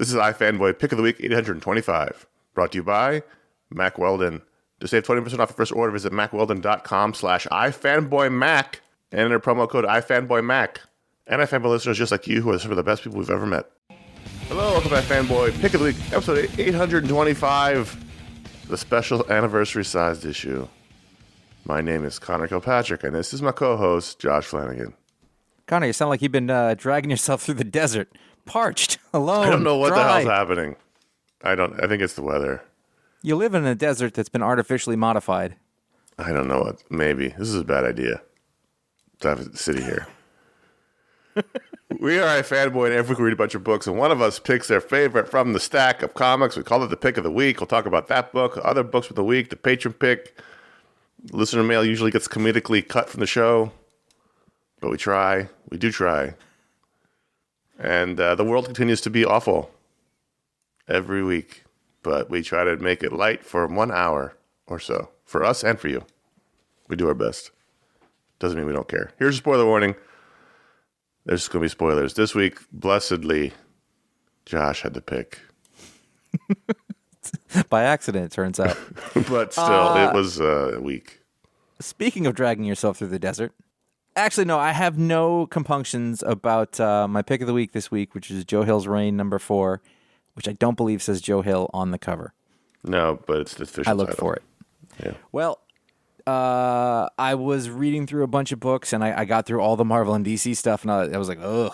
This is iFanboy Pick of the Week 825, brought to you by Mack Weldon. To save 20% off your first order, visit mackweldon.com/iFanboyMac and enter promo code iFanboyMac. And iFanboy listeners just like you who are some of the best people we've ever met. Hello, welcome to iFanboy Pick of the Week, episode 825, the special anniversary-sized issue. My name is Connor Kilpatrick, and this is my co-host, Josh Flanagan. Connor, you sound like you've been dragging yourself through the desert. Parched, alone, I don't know what dry. the hell's happening. I think it's the weather. You live in a desert that's been artificially modified. I don't know what. Maybe. This is a bad idea to have a city here. We are a fanboy, and every week we read a bunch of books, and one of us picks their favorite from the stack of comics. We call it the Pick of the Week. We'll talk about that book, other books of the week, the Patron Pick. Listener mail usually gets comedically cut from the show, but we try. We do try. And the world continues to be awful every week, but we try to make it light for 1 hour or so, for us and for you. We do our best. Doesn't mean we don't care. Here's a spoiler warning. There's going to be spoilers. This week, blessedly, Josh had to pick. By accident, it turns out. But still, it was a week. Speaking of dragging yourself through the desert, actually, no, I have no compunctions about my pick of the week this week, which is Joe Hill's Reign #4, which I don't believe says Joe Hill on the cover. No, but it's the official I looked title. for it. Yeah. Well, I was reading through a bunch of books, and I got through all the Marvel and DC stuff, and I was like, ugh,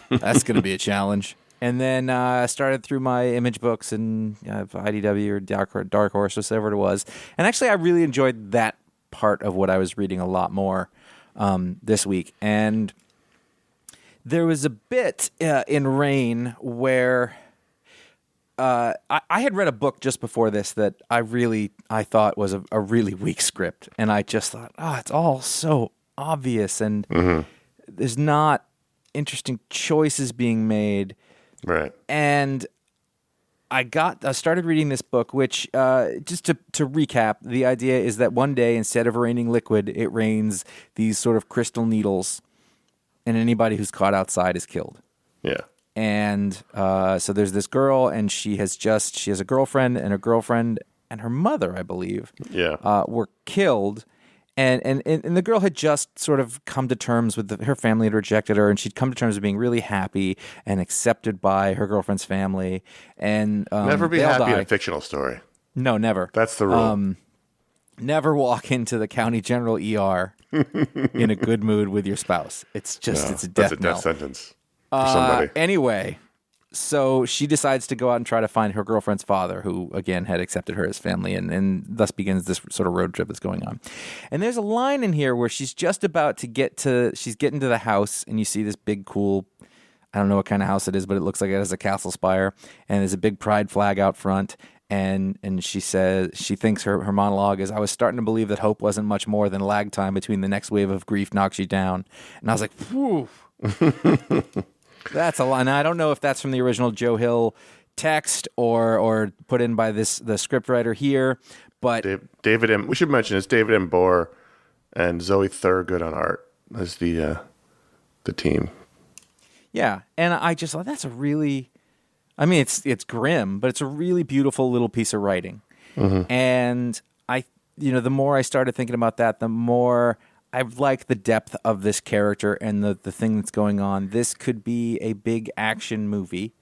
that's going to be a challenge. And then I started through my Image books and IDW or Dark Horse, whatever it was. And actually, I really enjoyed that part of what I was reading a lot more this week. And there was a bit in Reign where I had read a book just before this that I thought was a really weak script. And I just thought, it's all so obvious and there's not interesting choices being made. Right. And I started reading this book, which, just to recap, the idea is that one day, instead of raining liquid, it rains these sort of crystal needles, and anybody who's caught outside is killed. Yeah. And so there's this girl, and she has a girlfriend, and her mother, I believe, were killed. And the girl had just sort of come to terms with her family had rejected her, and she'd come to terms with being really happy and accepted by her girlfriend's family. And never be happy in a fictional story. No, never. That's the rule. Never walk into the county general ER in a good mood with your spouse. It's a death knell. Sentence for somebody. Anyway, so she decides to go out and try to find her girlfriend's father, who, again, had accepted her as family, and thus begins this sort of road trip that's going on. And there's a line in here where she's just about to she's getting to the house, and you see this big, cool, I don't know what kind of house it is, but it looks like it has a castle spire, and there's a big pride flag out front, and she says, she thinks her monologue is, I was starting to believe that hope wasn't much more than lag time between the next wave of grief knocks you down. And I was like, whew. That's a line. Now, I don't know if that's from the original Joe Hill text or put in by the scriptwriter here, but David M. We should mention it's David M. Bohr and Zoe Thurgood on art as the team. Yeah, and I just thought that's a really, I mean, it's grim, but it's a really beautiful little piece of writing. Mm-hmm. And the more I started thinking about that, the more I like the depth of this character and the thing that's going on. This could be a big action movie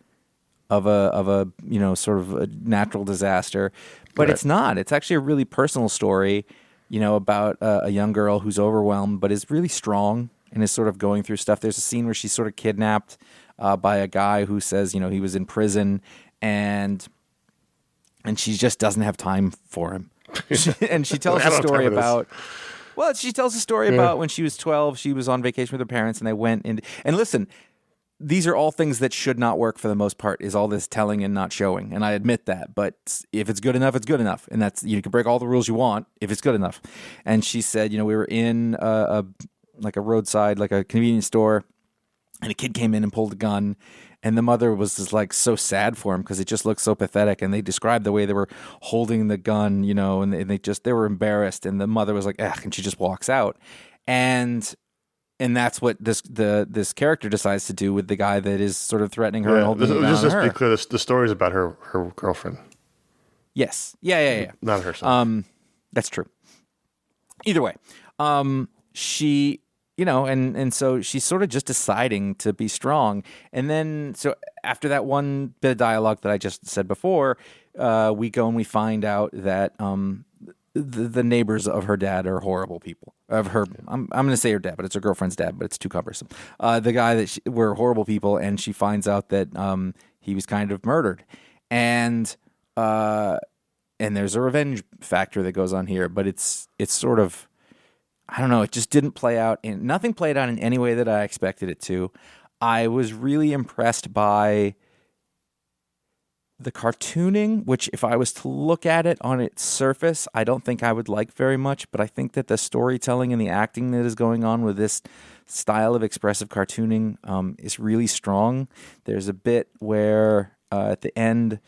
of a sort of a natural disaster, but It's not. It's actually a really personal story, about a young girl who's overwhelmed but is really strong and is sort of going through stuff. There's a scene where she's sort of kidnapped by a guy who says, he was in prison and she just doesn't have time for him. And she tells a story about. Well, she tells a story about when she was 12, she was on vacation with her parents, and they went and listen, these are all things that should not work for the most part, is all this telling and not showing. And I admit that, but if it's good enough, it's good enough. And that's, you can break all the rules you want if it's good enough. And she said, we were in a roadside, like a convenience store, and a kid came in and pulled a gun. And the mother was just like so sad for him because it just looked so pathetic. And they described the way they were holding the gun, and they were embarrassed. And the mother was like, and she just walks out. And And that's what this character decides to do with the guy that is sort of threatening her and holding Just her. be clear, the story is about her girlfriend. Yes. Yeah. Not her son. That's true. Either way, she, and so she's sort of just deciding to be strong. And then, so after that one bit of dialogue that I just said before, we go and we find out that the neighbors of her dad are horrible people. Of her, I'm going to say her dad, but it's her girlfriend's dad, but it's too cumbersome. The guy that were horrible people, and she finds out that he was kind of murdered, and there's a revenge factor that goes on here, but it's sort of, I don't know, it just didn't play out, and nothing played out in any way that I expected it to. I was really impressed by the cartooning, which if I was to look at it on its surface, I don't think I would like very much, but I think that the storytelling and the acting that is going on with this style of expressive cartooning is really strong. There's a bit where at the end,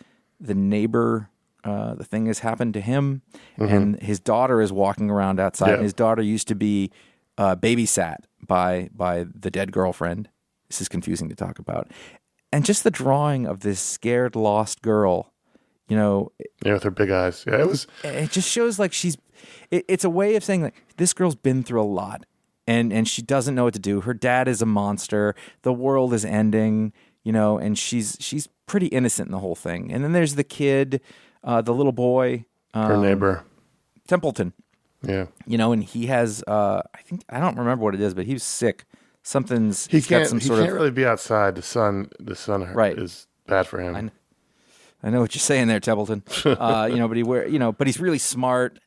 the neighbor, the thing has happened to him, and his daughter is walking around outside, and his daughter used to be babysat by the dead girlfriend. This is confusing to talk about. And just the drawing of this scared, lost girl, with her big eyes. Yeah, it just shows like it's a way of saying like this girl's been through a lot, and she doesn't know what to do. Her dad is a monster. The world is ending, and she's pretty innocent in the whole thing. And then there's the kid, the little boy, her neighbor, Templeton. Yeah, and he has I don't remember what it is, but he was sick. He can't really be outside. The sun right. is bad for him. I know what you're saying there, Templeton. But he's really smart.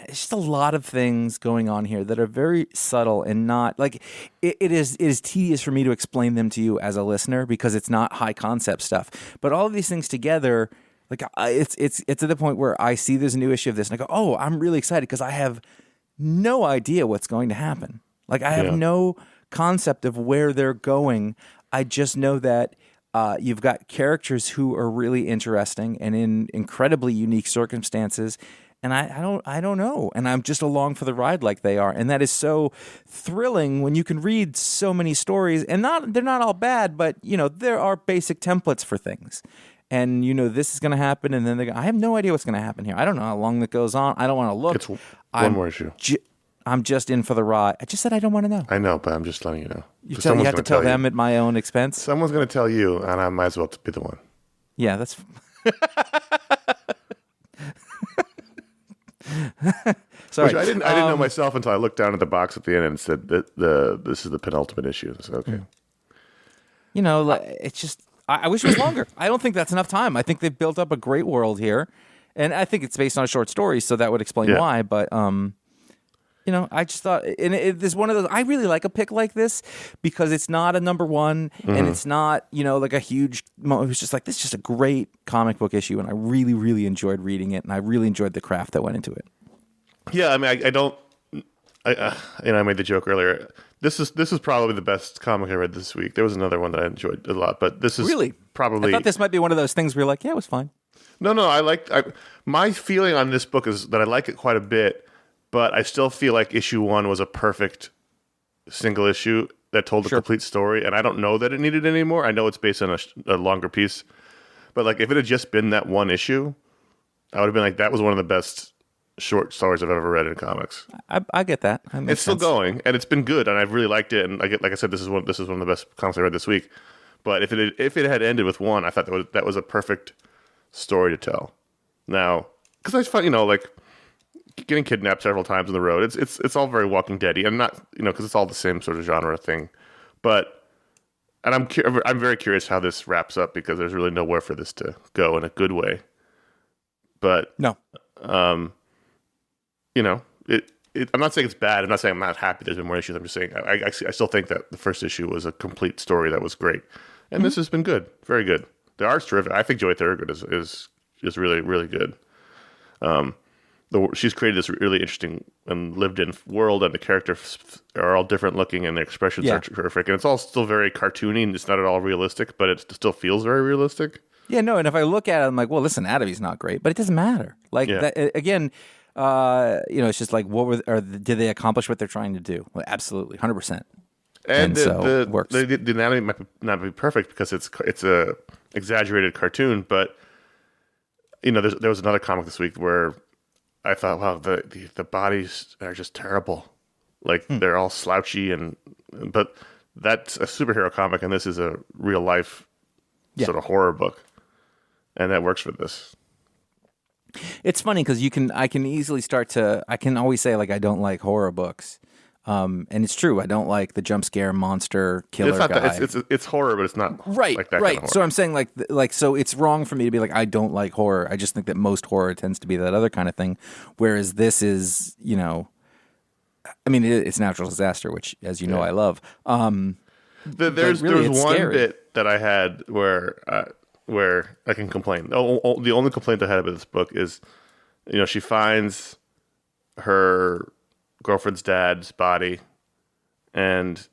It's just a lot of things going on here that are very subtle and not like it is tedious for me to explain them to you as a listener because it's not high concept stuff. But all of these things together, like it's to the point where I see there's a new issue of this and I go, oh, I'm really excited because I have no idea what's going to happen. Like I have no concept of where they're going. I just know that you've got characters who are really interesting and in incredibly unique circumstances, and I don't know, and I'm just along for the ride like they are, and that is so thrilling when you can read so many stories, and they're not all bad, but there are basic templates for things, and this is going to happen, and then I have no idea what's going to happen here. I don't know how long that goes on. I don't want to look. It's one more issue. I'm just in for the ride. I just said I don't want to know. I know, but I'm just letting you know. You have to tell them at my own expense? Someone's going to tell you, and I might as well be the one. Yeah, that's... Sorry. Which I didn't know myself until I looked down at the box at the end and it said that this is the penultimate issue. I said, okay. It's just... I wish it was longer. I don't think that's enough time. I think they've built up a great world here, and I think it's based on a short story, so that would explain why, but... I just thought, and it's one of those, I really like a pick like this because it's not a number one and it's not, like a huge, it was just like, this is just a great comic book issue and I really, really enjoyed reading it and I really enjoyed the craft that went into it. Yeah, I mean, I made the joke earlier. This is probably the best comic I read this week. There was another one that I enjoyed a lot, but this is really probably... I thought this might be one of those things where you're like, yeah, it was fine. No, my feeling on this book is that I like it quite a bit. But I still feel like issue 1 was a perfect single issue that told a complete story, and I don't know that it needed any more. I know it's based on a longer piece, but like if it had just been that one issue, I would have been like, that was one of the best short stories I've ever read in comics. I get that. It's still going, and it's been good, and I've really liked it. And like I said, this is one of the best comics I read this week. But if it had ended with one, I thought that was a perfect story to tell. Now, because I find getting kidnapped several times on the road. It's all very Walking Dead-y, and not because it's all the same sort of genre thing. But I'm very curious how this wraps up because there's really nowhere for this to go in a good way. But no, I'm not saying it's bad. I'm not saying I'm not happy there's been more issues. I'm just saying I still think that the first issue was a complete story that was great, and this has been good, very good. The art's terrific. I think Joy Thorogood is really, really good. She's created this really interesting and lived-in world, and the characters are all different looking, and the expressions are terrific. And it's all still very cartoony, and it's not at all realistic, but it still feels very realistic. Yeah, no, and if I look at it, I'm like, well, this anatomy's not great, but it doesn't matter. Like, that, again, it's just like, did they accomplish what they're trying to do? Well, absolutely, 100%. And so it works. the anatomy might not be perfect because it's a exaggerated cartoon, but there was another comic this week where I thought, wow, the bodies are just terrible. Like they're all slouchy, but that's a superhero comic, and this is a real life sort of horror book, and that works for this. It's funny because I can easily I can always say like I don't like horror books, and it's true. I don't like the jump scare monster killer guy. It's horror, but it's not right. like that right. kind of horror. So I'm saying like so it's wrong for me to be like I don't like horror. I just think that most horror tends to be that other kind of thing, whereas this is I mean it's natural disaster, which as you know I love. There's one scary bit that I had where I can complain. The only complaint I had about this book is, she finds her girlfriend's dad's body, and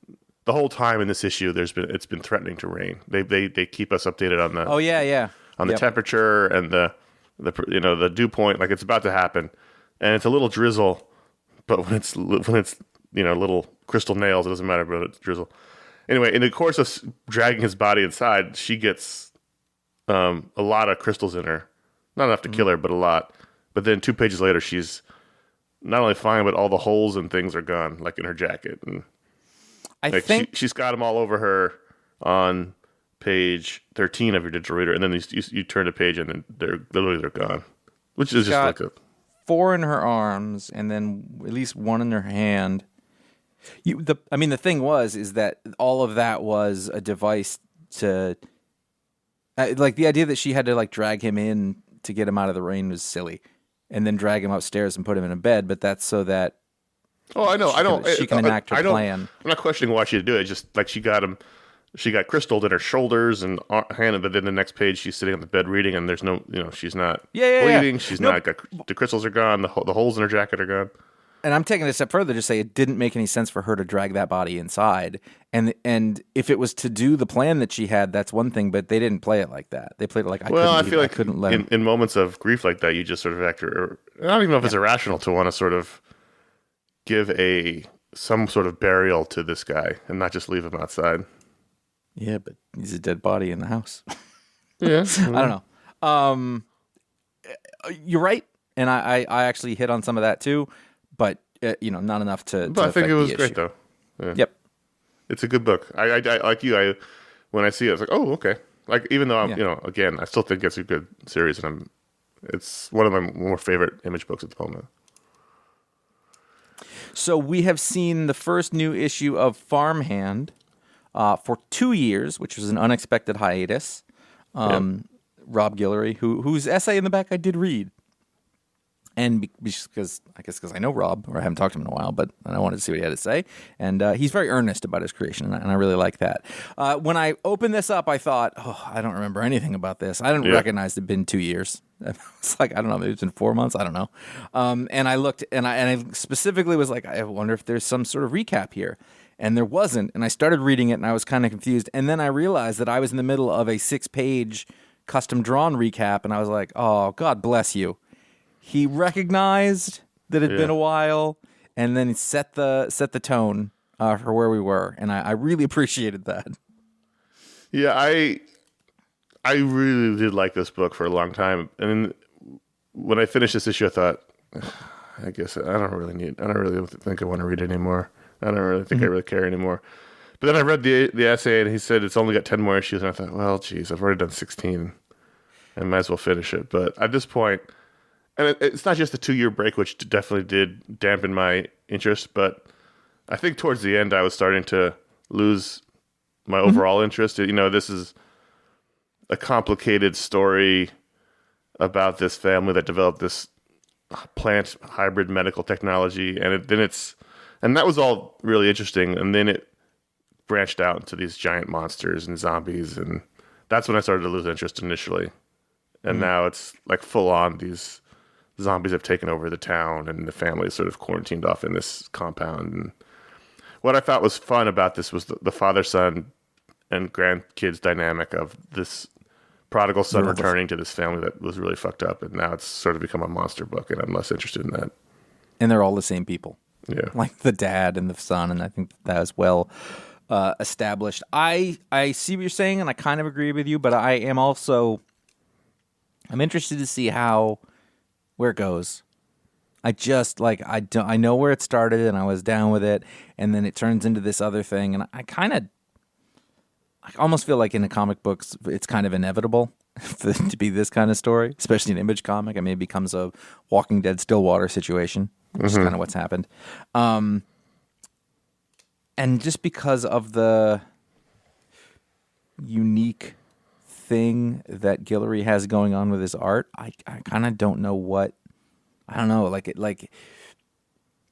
the whole time in this issue, it's been threatening to rain. They keep us updated on the the temperature and the dew point, like it's about to happen, and it's a little drizzle, but when it's little crystal nails, it doesn't matter about it's drizzle. Anyway, in the course of dragging his body inside, she gets a lot of crystals in her. Not enough to kill her, but a lot. But then 2 pages later, she's not only fine, but all the holes and things are gone, like in her jacket. And I think she's got them all over her on page 13 of your digital reader, and then you turn the page and then they're gone, which is just like 4 in her arms and then at least 1 in her hand. The thing is that all of that was a device to, like the idea that she had to like drag him in to get him out of the rain was silly, and then drag him upstairs and put him in a bed. But that's so that she can enact her plan. I'm not questioning why she had to do it. It's just like she got crystalled in her shoulders and hand, but then the next page she's sitting on the bed reading, and there's no, she's not bleeding. Yeah. She's not. The crystals are gone. The holes in her jacket are gone. And I'm taking it a step further to say it didn't make any sense for her to drag that body inside. And if it was to do the plan that she had, that's one thing, but they didn't play it like that. They played it like I feel like couldn't let him. In moments of grief like that, you just sort of act. I don't even know if it's irrational to want to sort of give some sort of burial to this guy and not just leave him outside. Yeah, but he's a dead body in the house. Yeah, I don't know. You're right, and I actually hit on some of that too. But not enough to. But I think it was great though. Yeah. Yep, it's a good book. I like you. When I see it, I was like, oh, okay. Like even though I'm, again, I still think it's a good series, and it's one of my more favorite Image books at the moment. So we have seen the first new issue of Farmhand for 2 years, which was an unexpected hiatus. Rob Guillory, whose essay in the back I did read. And because I know Rob, or I haven't talked to him in a while, but I wanted to see what he had to say. And he's very earnest about his creation, and I really like that. When I opened this up, I thought, I don't remember anything about this. I didn't recognize it had been 2 years. It's like, I don't know, maybe it's been 4 months. I don't know. And I looked, and I specifically was like, I wonder if there's some sort of recap here. And there wasn't. And I started reading it, and I was kind of confused. And then I realized that I was in the middle of a 6-page custom-drawn recap, and I was like, oh, God bless you. He recognized that it had been a while, and then he set the tone for where we were, and I really appreciated that. Yeah, I really did like this book for a long time, and when I finished this issue, I thought, I guess I don't really think I want to read it anymore. I don't really think I really care anymore. But then I read the essay, and he said it's only got 10 more issues, and I thought, well, geez, I've already done 16, and might as well finish it. But at this point. And it's not just the 2-year break, which definitely did dampen my interest, but I think towards the end I was starting to lose my overall interest. This is a complicated story about this family that developed this plant hybrid medical technology, and that was all really interesting. And then it branched out into these giant monsters and zombies, and that's when I started to lose interest initially. And now it's like full on these. Zombies have taken over the town, and the family is sort of quarantined off in this compound. And what I thought was fun about this was the father-son and grandkids dynamic of this prodigal son returning to this family that was really fucked up, and now it's sort of become a monster book, and I'm less interested in that. And they're all the same people. Yeah. Like the dad and the son, and I think that as well. established. I see what you're saying, and I kind of agree with you, but I'm interested to see where it goes. I just I know where it started, and I was down with it, and then it turns into this other thing, and I almost feel like in the comic books, it's kind of inevitable to be this kind of story, especially an Image comic. I mean, it becomes a Walking Dead Stillwater situation, which is kind of what's happened. And just because of the unique thing that Guillory has going on with his art, I kind of don't know what. I don't know. Like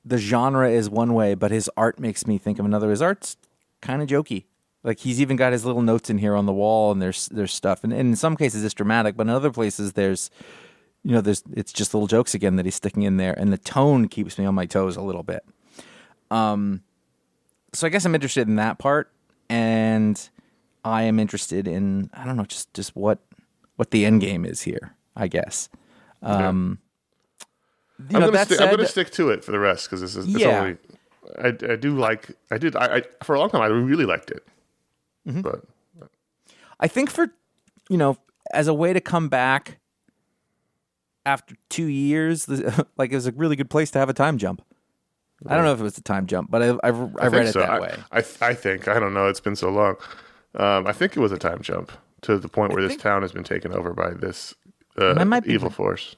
the genre is one way, but his art makes me think of another. His art's kind of jokey. Like he's even got his little notes in here on the wall, and there's stuff, and in some cases it's dramatic, but in other places it's just little jokes again that he's sticking in there, and the tone keeps me on my toes a little bit. So I guess I'm interested in that part, and I am interested in just what the end game is here, I guess. I'm going to stick to it for the rest because this is only. I for a long time I really liked it, but I think for as a way to come back after 2 years, it was a really good place to have a time jump. Right. I don't know if it was a time jump, but I read it that way. I think I don't know. It's been so long. I think it was a time jump to the point where this town has been taken over by this evil force.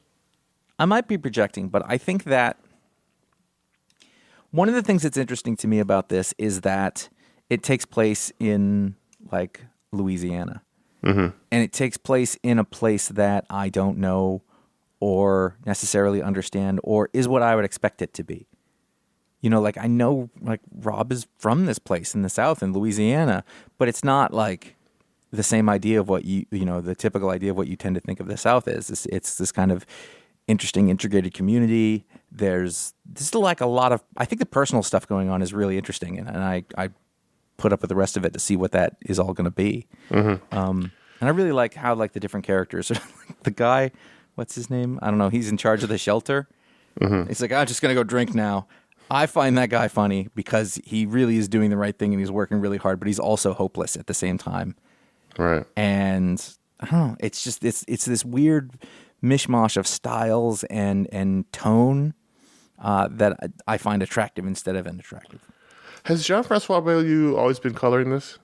I might be projecting, but I think that one of the things that's interesting to me about this is that it takes place in Louisiana, and it takes place in a place that I don't know or necessarily understand or is what I would expect it to be. I know Rob is from this place in the South in Louisiana, but it's not the same idea of what the typical idea of what you tend to think of the South is. It's this kind of interesting, integrated community. There's a lot of, I think the personal stuff going on is really interesting, and I put up with the rest of it to see what that is all going to be. And I really like how the different characters, the guy, what's his name? I don't know. He's in charge of the shelter. He's like, I'm just going to go drink now. I find that guy funny because he really is doing the right thing and he's working really hard, but he's also hopeless at the same time. Right. And I don't know. It's just, it's this weird mishmash of styles and tone that I find attractive instead of unattractive. Has Jean-Francois Beaulieu always been coloring this?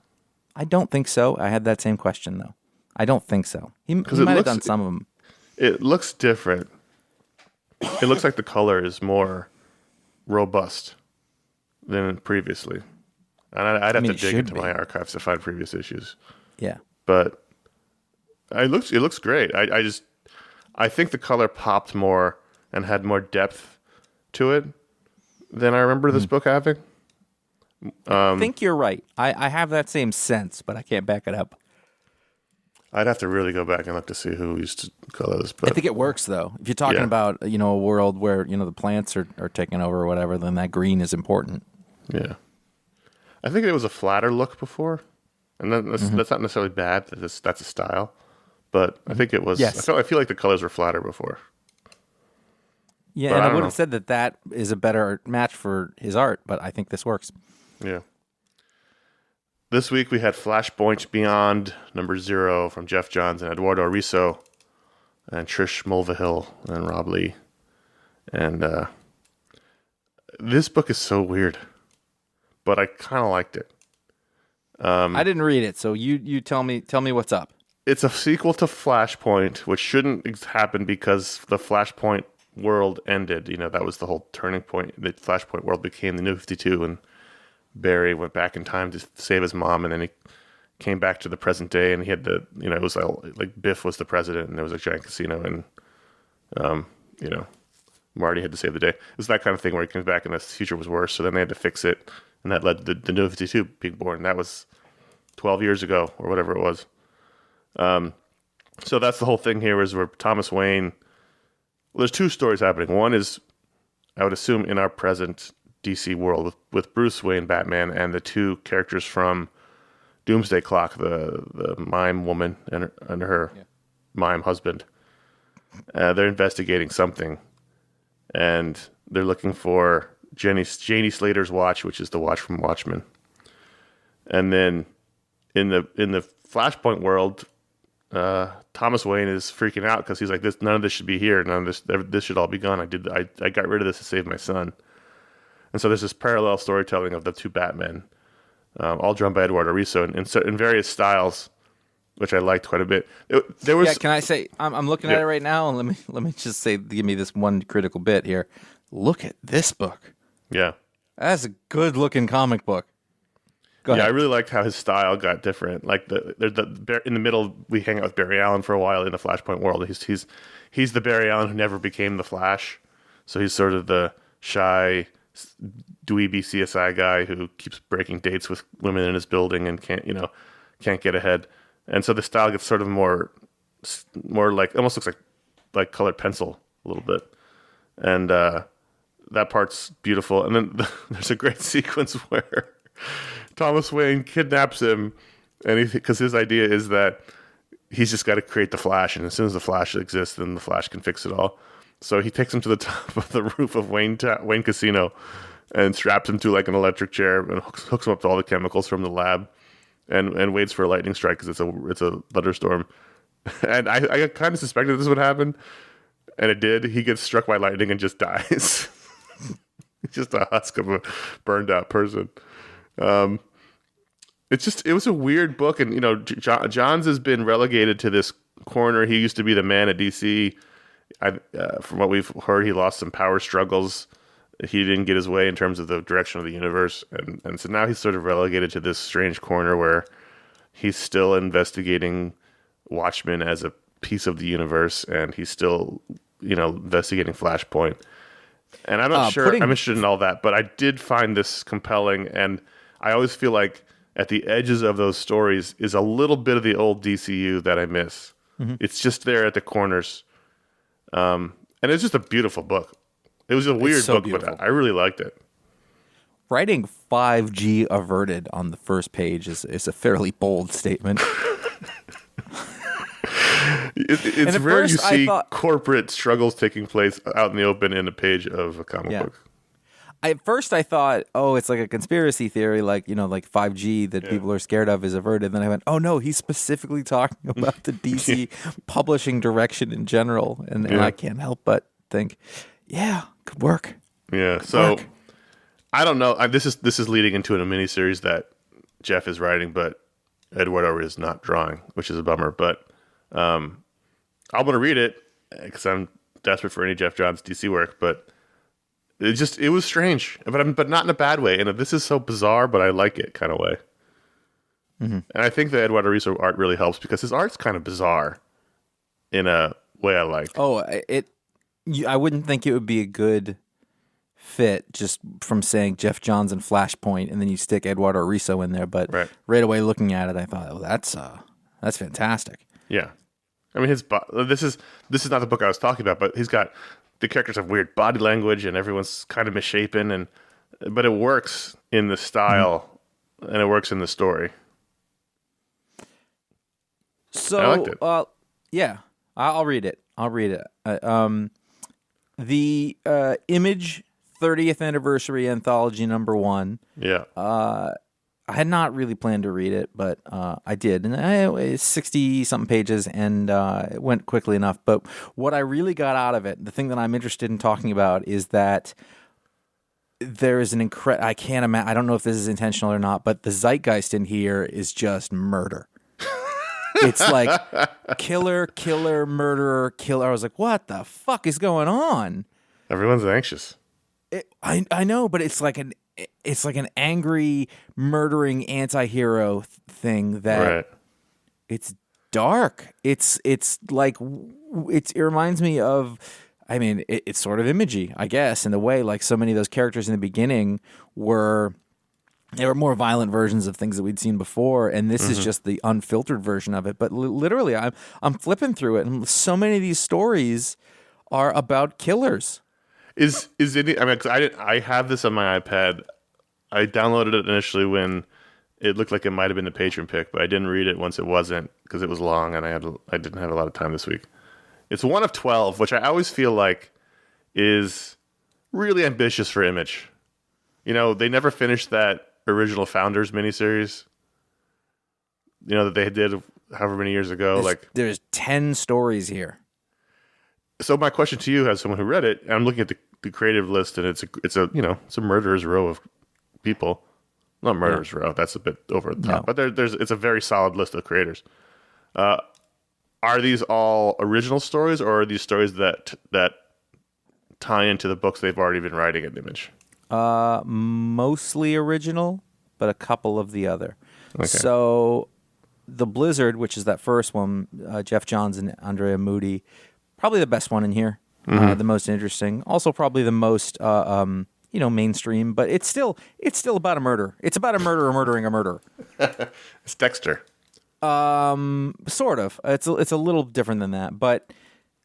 I don't think so. I had that same question, though. I don't think so. He might have done some of them. It looks different. It looks like the color is more robust than previously. And I'd have to dig into my archives to find previous issues. Yeah. But it looks great. I think the color popped more and had more depth to it than I remember this book having. I think you're right. I have that same sense, but I can't back it up. I'd have to really go back and look to see who used to color this book. I think it works, though. If you're talking about a world where the plants are taking over or whatever, then that green is important. Yeah. I think it was a flatter look before. And that's not necessarily bad. That's a style. But I think it was. Yes. I feel like the colors were flatter before. Yeah, but and I would have said that is a better match for his art, but I think this works. Yeah. This week we had Flashpoint Beyond #0 from Jeff Johns and Eduardo Risso and Trish Mulvihill and Rob Lee. And this book is so weird, but I kind of liked it. I didn't read it, so you tell me what's up. It's a sequel to Flashpoint, which shouldn't happen because the Flashpoint world ended. That was the whole turning point. The Flashpoint world became the New 52, and Barry went back in time to save his mom, and then he came back to the present day, and he had it was like Biff was the president, and there was a giant casino, and Marty had to save the day. It was that kind of thing where he comes back and the future was worse, so then they had to fix it, and that led to the New 52 being born. That was 12 years ago, or whatever it was. So that's the whole thing here is where Thomas Wayne. Well, there's two stories happening. One is, I would assume, in our present DC world with Bruce Wayne, Batman, and the two characters from Doomsday Clock, the mime woman and her mime husband. They're investigating something, and they're looking for Janie Slater's watch, which is the watch from Watchmen. And then in the Flashpoint world, Thomas Wayne is freaking out because he's like, none of this should be here. None of this should all be gone. I got rid of this to save my son. And so there's this parallel storytelling of the two Batmen, all drawn by Eduardo Riso in various styles, which I liked quite a bit. There was, can I say I'm looking at it right now, and let me just say, give me this one critical bit here. Look at this book. Yeah, that's a good looking comic book. Go ahead. I really liked how his style got different. Like in the middle, we hang out with Barry Allen for a while in the Flashpoint world. He's the Barry Allen who never became the Flash, so he's sort of the shy, dweeby CSI guy who keeps breaking dates with women in his building and can't get ahead. And so the style gets sort of more like, almost looks like colored pencil a little bit, and that part's beautiful. And then there's a great sequence where Thomas Wayne kidnaps him, and because his idea is that he's just got to create the Flash, and as soon as the Flash exists, then the Flash can fix it all. So he takes him to the top of the roof of Wayne Casino and straps him to like an electric chair and hooks him up to all the chemicals from the lab, and waits for a lightning strike because it's a thunderstorm. And I kind of suspected this would happen, and it did. He gets struck by lightning and just dies. He's just a husk of a burned out person. It was a weird book, and Johns has been relegated to this corner. He used to be the man at DC. From what we've heard, he lost some power struggles. He didn't get his way in terms of the direction of the universe, and so now he's sort of relegated to this strange corner where he's still investigating Watchmen as a piece of the universe, and he's still investigating Flashpoint. And I'm not sure I'm interested in all that, but I did find this compelling, and I always feel like at the edges of those stories is a little bit of the old DCU that I miss. Mm-hmm. It's just there at the corners. And it's just a beautiful book. It was a weird book, beautiful. But I really liked it. Writing 5G averted on the first page is a fairly bold statement. It's rare you see corporate struggles taking place out in the open in a page of a comic book. At first I thought, it's like a conspiracy theory, like 5G that people are scared of is averted. Then I went, oh no, he's specifically talking about the DC publishing direction in general. And I can't help but think, good work. Yeah, so I don't know. This is leading into a miniseries that Jeff is writing, but Eduardo is not drawing, which is a bummer. But I'm going to read it because I'm desperate for any Jeff Johns DC work, but it was strange, but not in a bad way. And this is so bizarre, but I like it kind of way. Mm-hmm. And I think the Eduardo Riso art really helps because his art's kind of bizarre in a way I like. I wouldn't think it would be a good fit just from saying Jeff Johns and Flashpoint, and then you stick Eduardo Riso in there. But right away looking at it, I thought, that's fantastic. Yeah, I mean, this is not the book I was talking about, but he's got the characters have weird body language, and everyone's kind of misshapen, but it works in the style, and it works in the story. So, I liked it. I'll read it. The Image 30th Anniversary Anthology #1. Yeah. I had not really planned to read it, but I did. And it's 60-something pages, and it went quickly enough. But what I really got out of it, the thing that I'm interested in talking about, is that there is an I can't imagine, I don't know if this is intentional or not, but the zeitgeist in here is just murder. It's like killer, murderer, killer. I was like, what the fuck is going on? Everyone's anxious. I know, but it's like an angry, murdering anti-hero thing that it's dark. It reminds me of, I mean, it's sort of imagey, I guess, in the way, like so many of those characters in the beginning were more violent versions of things that we'd seen before, and this is just the unfiltered version of it. But literally, I'm flipping through it, and so many of these stories are about killers. Is it? I mean, 'cause I have this on my iPad. I downloaded it initially when it looked like it might have been the Patron Pick, but I didn't read it once it wasn't because it was long and I didn't have a lot of time this week. It's one of 12, which I always feel like is really ambitious for Image. They never finished that original Founders miniseries, that they did however many years ago. There's 10 stories here. So my question to you, as someone who read it, and I'm looking at the creative list, and it's a murderer's row of people. Not murderer's row. That's a bit over the top. No. But it's a very solid list of creators. Are these all original stories, or are these stories that tie into the books they've already been writing at Image? Mostly original, but a couple of the other. Okay. So the Blizzard, which is that first one, Jeff Johns and Andrea Moody, probably the best one in here, the most interesting. Also probably the most mainstream, but it's still about a murder. It's about a murderer murdering a murderer. It's Dexter. Sort of. It's a little different than that, but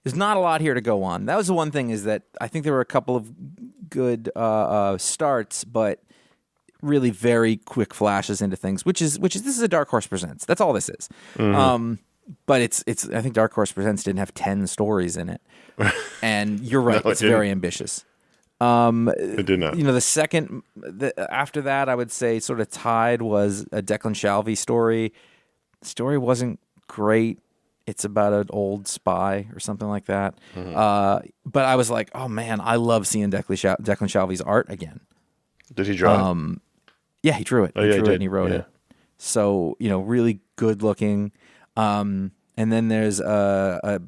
there's not a lot here to go on. That was the one thing, is that I think there were a couple of good starts, but really very quick flashes into things, which is this is a Dark Horse Presents. That's all this is. But it's I think Dark Horse Presents didn't have 10 stories in it. And you're right, no, it's very ambitious. It did not. The second after that, I would say sort of tied was a Declan Shalvey story. The story wasn't great. It's about an old spy or something like that. But I was like, oh man, I love seeing Declan Shalvey's art again. Did he draw it? Yeah, he drew it. He drew it and he wrote it. So, really good looking. And then there's a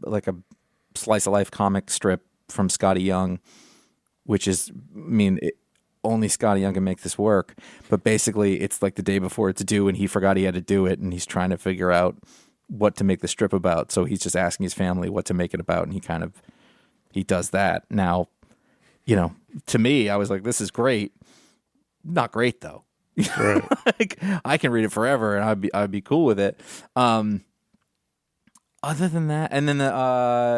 slice of life comic strip from Scotty Young, which is, only Scotty Young can make this work. But basically, it's like the day before it's due, and he forgot he had to do it, and he's trying to figure out what to make the strip about. So he's just asking his family what to make it about, and he does that. Now, to me, I was like, this is great. Not great though. Right. I can read it forever, and I'd be cool with it. Other than that, and then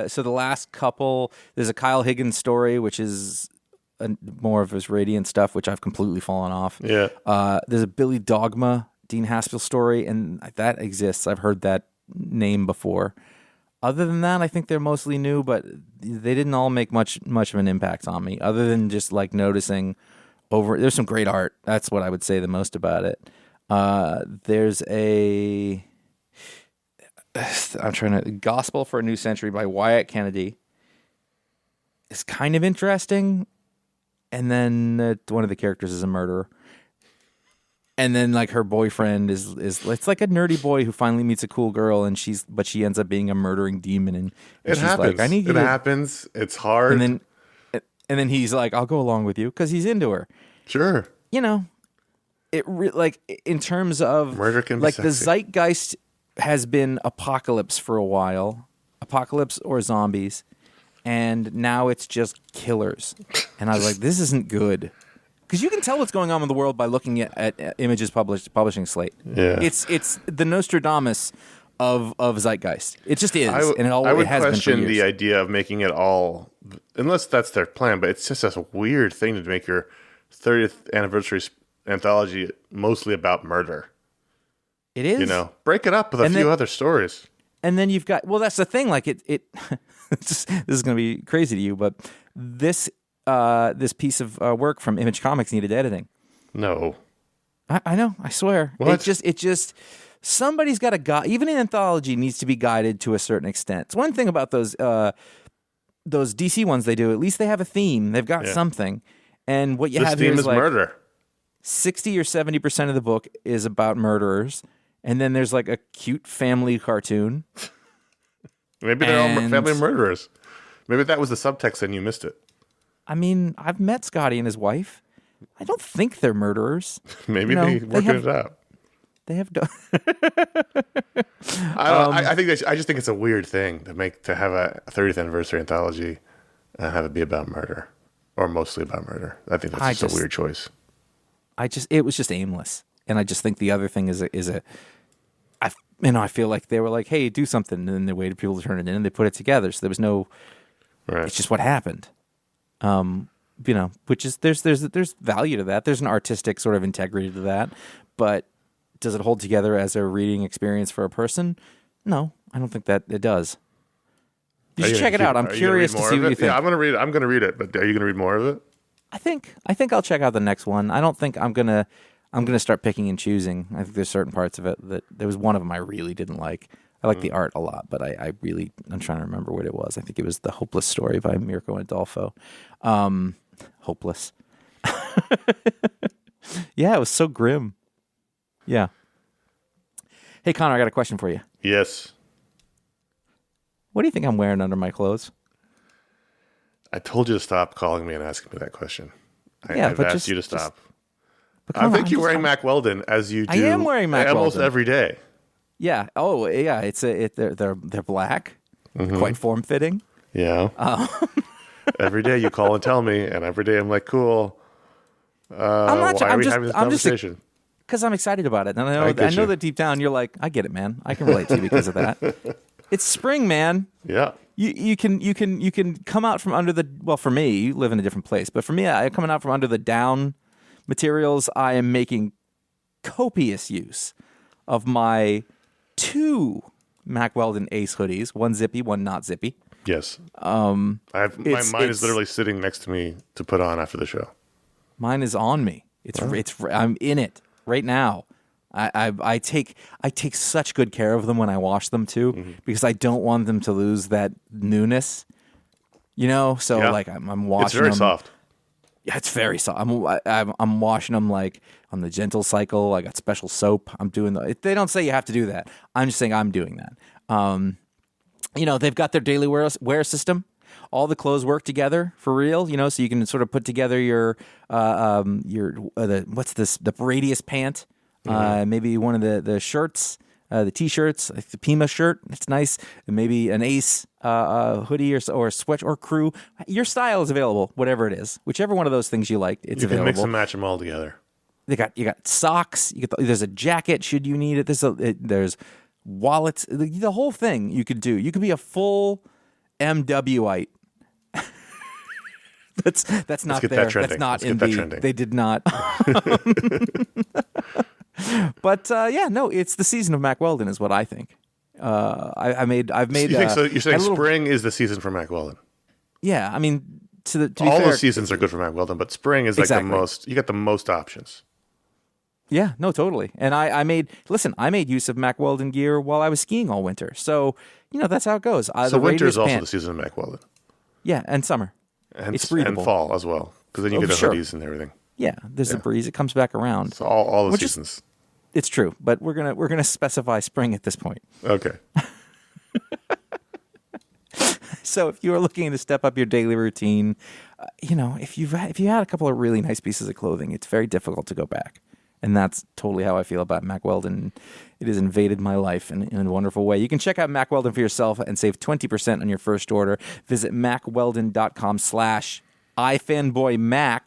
so the last couple, there's a Kyle Higgins story, which is more of his Radiant stuff, which I've completely fallen off. Yeah. There's a Billy Dogma, Dean Haspel story, and that exists. I've heard that name before. Other than that, I think they're mostly new, but they didn't all make much of an impact on me, other than just noticing there's some great art. That's what I would say the most about it. There's Gospel for a New Century by Wyatt Kennedy. It's kind of interesting. And then one of the characters is a murderer. And then her boyfriend is it's like a nerdy boy who finally meets a cool girl, and she ends up being a murdering demon, and it she's happens. Like, it happens. It's hard. And then he's like, I'll go along with you, because he's into her. Sure. It in terms of murder can be sexy. The zeitgeist has been apocalypse for a while, apocalypse or zombies, and now it's just killers. And I was like, this isn't good. Because you can tell what's going on in the world by looking at Image's publishing slate. Yeah. It's the Nostradamus of zeitgeist. It just is, and it has been for years. I would question the idea of making it all, unless that's their plan, but it's just a weird thing to make your 30th anniversary anthology mostly about murder. It is. Break it up with a few other stories. And then you've got, that's the thing, this is going to be crazy to you, but this piece of work from Image Comics needed editing. No. I know, I swear. What? It just somebody's got to guide. Even an anthology needs to be guided to a certain extent. It's one thing about those DC ones they do. At least they have a theme. They've got something. And what you have here is murder. 60 or 70% of the book is about murderers, and then there's a cute family cartoon. Maybe they're all family murderers. Maybe that was the subtext and you missed it. I've met Scotty and his wife. I don't think they're murderers. Maybe they're working it out. They have done. I just think it's a weird thing to have a 30th anniversary anthology and have it be about murder, or mostly about murder. I think that's just a weird choice. It was just aimless, and I just think the other thing I feel like they were like, "Hey, do something," and then they waited for people to turn it in, and they put it together. So there was no. Right. It's just what happened. Which is there's value to that. There's an artistic sort of integrity to that, but does it hold together as a reading experience for a person? No, I don't think that it does. You should check it out. I'm curious to see what you think. Yeah, I'm going to read it, but are you going to read more of it? I think I'll check out the next one. I don't think I'm going to I'm going to start picking and choosing. I think there's certain parts of it that there was one of them I really didn't like. I like the art a lot, but I'm trying to remember what it was. I think it was The Hopeless Story by Mirko Adolfo. Hopeless. Yeah, it was so grim. Yeah. Hey, Connor, I got a question for you. Yes. What do you think I'm wearing under my clothes? I told you to stop calling me and asking me that question. I've but asked you to stop. But I think you're wearing Mack Weldon as you do. I am wearing Mack almost Weldon. every day. Yeah. Oh, yeah. They're black, quite form fitting. Yeah. Every day you call and tell me, and every day I'm like, cool. I'm not. Why are we just, having this I'm just conversation? because I'm excited about it, and I I know that deep down you're like, I get it, man. I can relate to you because of that. It's spring, man. Yeah. You can come out from under the. Well, for me, you live in a different place, but for me, I coming out from under the down materials. I am making copious use of my 2 Mack Weldon Ace hoodies, one zippy, one not zippy. Yes. Mine is literally sitting next to me to put on after the show. Mine is on me. I'm in it right now. I take such good care of them when I wash them too, because I don't want them to lose that newness. So like I'm washing. It's very them. soft. Yeah, it's very soft. I'm washing them like on the gentle cycle. I got special soap. I'm doing they don't say you have to do that. I'm just saying I'm doing that. They've got their daily wear system. All the clothes work together for real, so you can sort of put together your what's this, the radius pant, maybe one of the shirts, the t-shirts, like the Pima shirt. It's nice. And maybe an Ace hoodie or sweat or crew. Your style is available, whatever it is, whichever one of those things you like. It's you can available. Mix and match them all together. You got socks. There's a jacket should you need it. There's wallets. The whole thing you could do. You could be a full MWite. That's not there. That's not in the. Trending. They did not. But it's the season of Mack Weldon, is what I think. I've made. You think so? You're saying spring is the season for Mack Weldon? Yeah, I mean, to be all fair, the seasons are good for Mack Weldon, but spring is like the most. You get the most options. Yeah, no, totally. And I made use of Mack Weldon gear while I was skiing all winter. So that's how it goes. So winter is also the season of Mack Weldon. Yeah, and summer. It's breathable. And fall as well, because then you get the hoodies and everything. Yeah, there's a breeze. It comes back around. So all the seasons. It's true, but we're gonna specify spring at this point. Okay. So if you are looking to step up your daily routine, if you had a couple of really nice pieces of clothing, it's very difficult to go back. And that's totally how I feel about Mack Weldon. It has invaded my life in a wonderful way. You can check out Mack Weldon for yourself and save 20% on your first order. Visit mackweldon.com/iFanboyMac.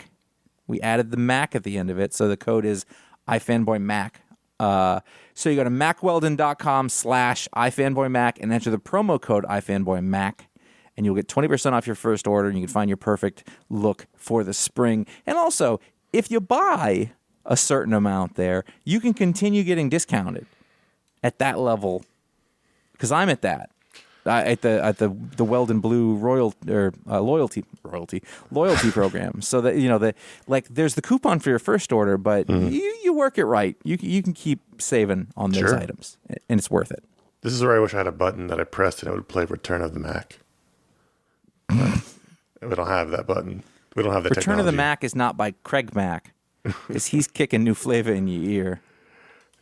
We added the Mac at the end of it, so the code is iFanboyMac. So you go to mackweldon.com/iFanboyMac and enter the promo code iFanboyMac, and you'll get 20% off your first order, and you can find your perfect look for the spring. And also, if you buy a certain amount there, you can continue getting discounted at that level, because I'm at that. At the Weldon Blue loyalty program, so that there's the coupon for your first order, but you work it right. You can keep saving on those items, and it's worth it. This is where I wish I had a button that I pressed and it would play Return of the Mac. We don't have that button. We don't have that. Return of the Mac is not by Craig Mack, because he's kicking new flavor in your ear.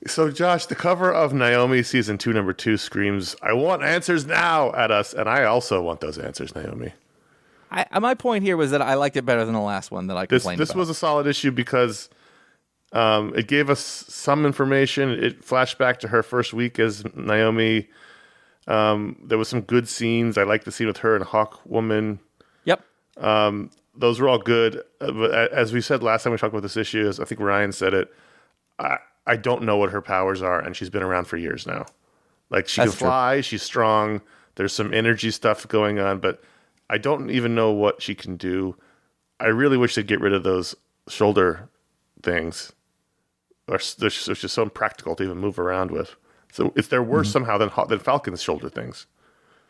So, Josh, the cover of Naomi Season 2, Number 2 screams, "I want answers now" at us, and I also want those answers, Naomi. My point here was that I liked it better than the last one that I complained about. This was a solid issue because it gave us some information. It flashed back to her first week as Naomi. There was some good scenes. I liked the scene with her and Hawkwoman. Yep. Those were all good. But as we said last time we talked about this issue, I think Ryan said it, I don't know what her powers are, and she's been around for years now. Like, she can fly, she's strong, there's some energy stuff going on, but I don't even know what she can do. I really wish they'd get rid of those shoulder things. It's just so impractical to even move around with. So if they're worse somehow than Falcon's shoulder things.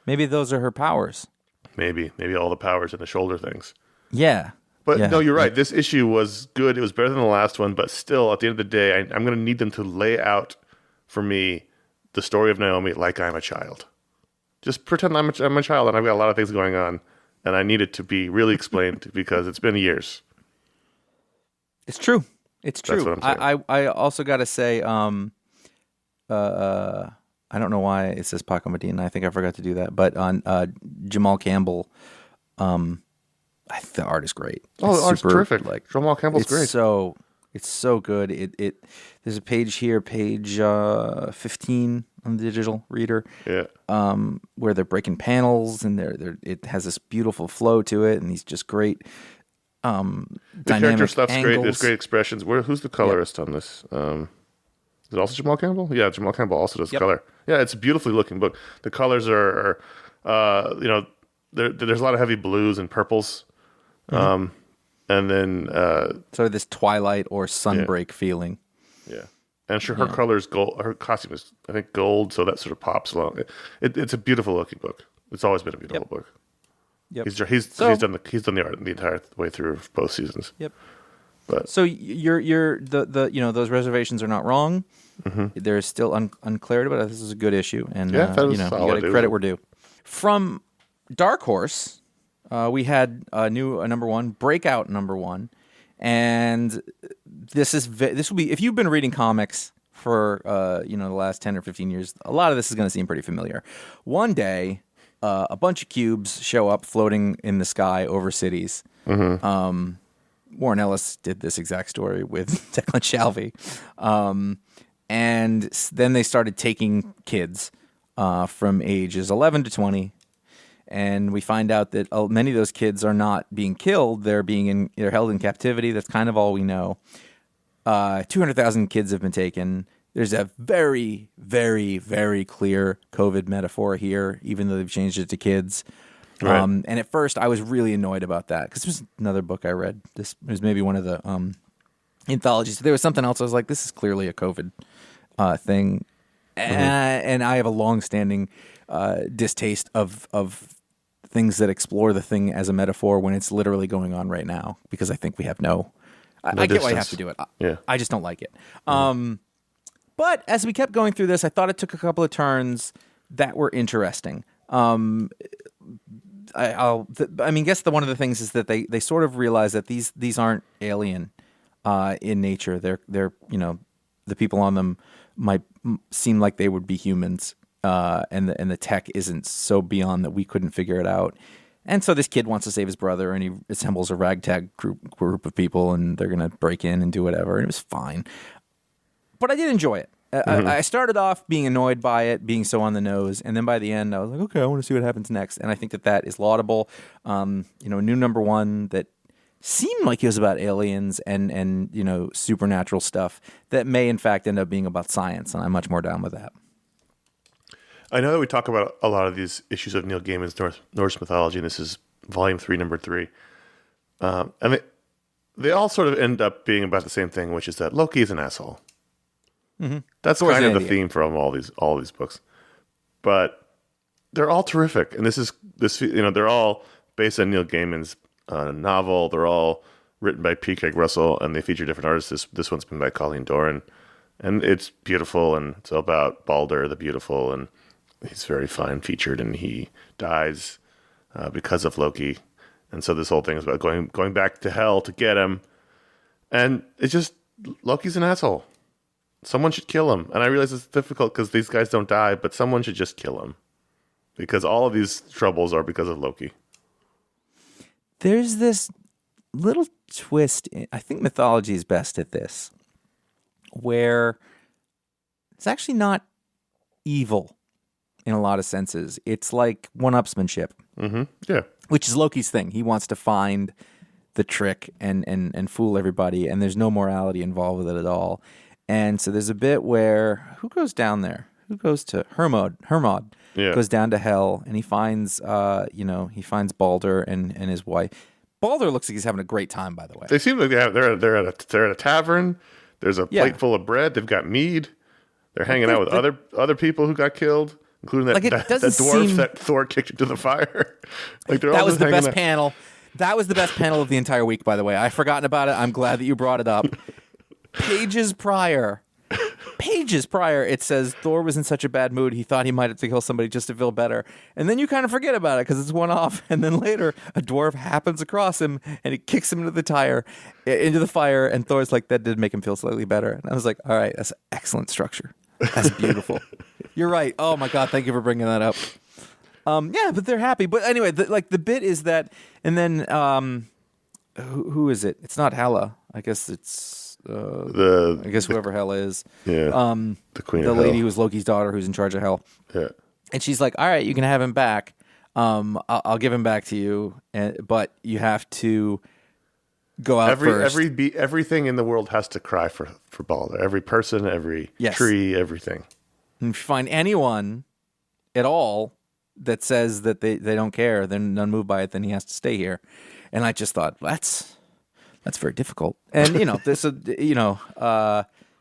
Maybe those are her powers. Maybe all the powers in the shoulder things. Yeah. But Yeah. no, you're right. This issue was good. It was better than the last one, but still, at the end of the day, I'm going to need them to lay out for me the story of Naomi like I'm a child. Just pretend I'm a child and I've got a lot of things going on, and I need it to be really explained because it's been years. It's true. It's true. That's what I'm saying. I also got to say, I don't know why it says Paco Medina. I think I forgot to do that. But on Jamal Campbell, the art is great. Oh, the art's terrific. Like, Jamal Campbell's great. It's so good. There's a page here, page 15 on the digital reader. Yeah. Where they're breaking panels and it has this beautiful flow to it, and he's just great. The Dynamic character stuff's angles. great. There's great expressions. Who's the colorist on this? Is it also Jamal Campbell? Yeah, Jamal Campbell also does color. Yeah, it's a beautifully looking book. The colors are there's a lot of heavy blues and purples. And then sort of this twilight or sunbreak feeling. Yeah. And sure, her color is gold. Her costume is, I think, gold, so that sort of pops along. It's a beautiful looking book. It's always been a beautiful book. Yep. He's done the art the entire way through both seasons. Yep. But so you're the those reservations are not wrong. There's still unclarity, but this is a good issue, and you got to credit where due. From Dark Horse, we had a number one, Breakout number one, and this will be, if you've been reading comics for the last 10 or 15 years, a lot of this is going to seem pretty familiar. One day, a bunch of cubes show up floating in the sky over cities. Warren Ellis did this exact story with Declan Shalvey. And then they started taking kids from ages 11 to 20. And we find out that many of those kids are not being killed. They're held in captivity. That's kind of all we know. 200,000 kids have been taken. There's a very, very, very clear COVID metaphor here, even though they've changed it to kids. Right. And at first, I was really annoyed about that because this was another book I read. This was maybe one of the anthologies. There was something else. I was like, this is clearly a COVID thing. And I have a long-standing distaste of things that explore the thing as a metaphor when it's literally going on right now, because I think we have I get why you have to do it. I just don't like it. But as we kept going through this, I thought it took a couple of turns that were interesting. I guess one of the things is that they sort of realize that these aren't alien in nature. They're the people on them might seem like they would be humans, and the tech isn't so beyond that we couldn't figure it out. And so this kid wants to save his brother, and he assembles a ragtag group of people, and they're gonna break in and do whatever. And it was fine, but I did enjoy it. I started off being annoyed by it being so on the nose, and then by the end, I was like, okay, I want to see what happens next. And I think that is laudable. New number one that seemed like it was about aliens and supernatural stuff that may in fact end up being about science, and I'm much more down with that. I know that we talk about a lot of these issues of Neil Gaiman's Norse mythology, and this is volume 3, number 3. And they all sort of end up being about the same thing, which is that Loki is an asshole. That's kind of the theme from all these books. But they're all terrific, and they're all based on Neil Gaiman's novel. They're all written by P. Craig Russell, and they feature different artists. This one's been by Colleen Doran, and it's beautiful, and it's all about Balder the Beautiful, and he's very fine featured, and he dies because of Loki. And so this whole thing is about going back to hell to get him. And it's just, Loki's an asshole. Someone should kill him. And I realize it's difficult because these guys don't die, but someone should just kill him. Because all of these troubles are because of Loki. There's this little twist. I think Mythology is best at this, where it's actually not evil in a lot of senses. It's like one-upsmanship. Yeah. Which is Loki's thing. He wants to find the trick and fool everybody, and there's no morality involved with it at all. And so there's a bit where, who goes down there? Who goes to Hermod goes down to hell, and he finds Balder and his wife. Balder looks like he's having a great time, by the way. They seem like they're at a tavern. There's a plate full of bread. They've got mead. They're hanging out with other people who got killed, including that dwarf that Thor kicked into the fire. That was the best panel. That was the best panel of the entire week, by the way. I've forgotten about it. I'm glad that you brought it up. Pages prior, it says Thor was in such a bad mood he thought he might have to kill somebody just to feel better. And then you kind of forget about it because it's one off. And then later, a dwarf happens across him and he kicks him into the fire. And Thor's like, that did make him feel slightly better. And I was like, all right, that's excellent structure. That's beautiful. You're right. Oh my God, thank you for bringing that up. Yeah, but they're happy. But anyway, the bit is that, and then who is it? It's not Hela. I guess it's whoever Hela is. Yeah. The queen of the lady Hell. who's Loki's daughter, who's in charge of Hell. Yeah. And she's like, "All right, you can have him back. I'll give him back to you, but you have to go out first." Everything in the world has to cry for Balder. Every person, every tree, everything. And if you find anyone at all that says that they don't care, they're unmoved by it, then he has to stay here. And I just thought, that's very difficult. And,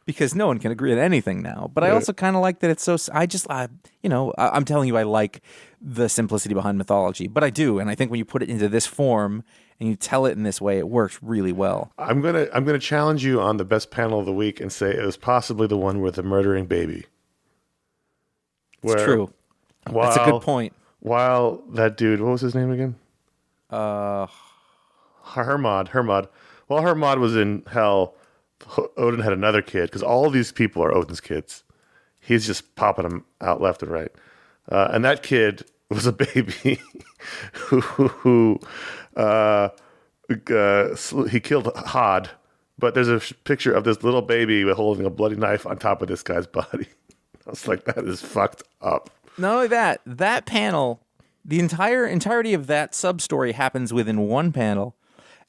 because no one can agree on anything now. But I also kind of like that it's so, I'm telling you, I like the simplicity behind mythology. But I do. And I think when you put it into this form and you tell it in this way, it works really well. I'm gonna challenge you on the best panel of the week and say it was possibly the one with the murdering baby. It's true. That's a good point. While that dude, what was his name again? Hermod. While Hermod was in hell, Odin had another kid, because all of these people are Odin's kids. He's just popping them out left and right. And that kid was a baby who he killed Hod. But there's a picture of this little baby holding a bloody knife on top of this guy's body. I was like, that is fucked up. Not only that panel, the entirety of that sub-story happens within one panel.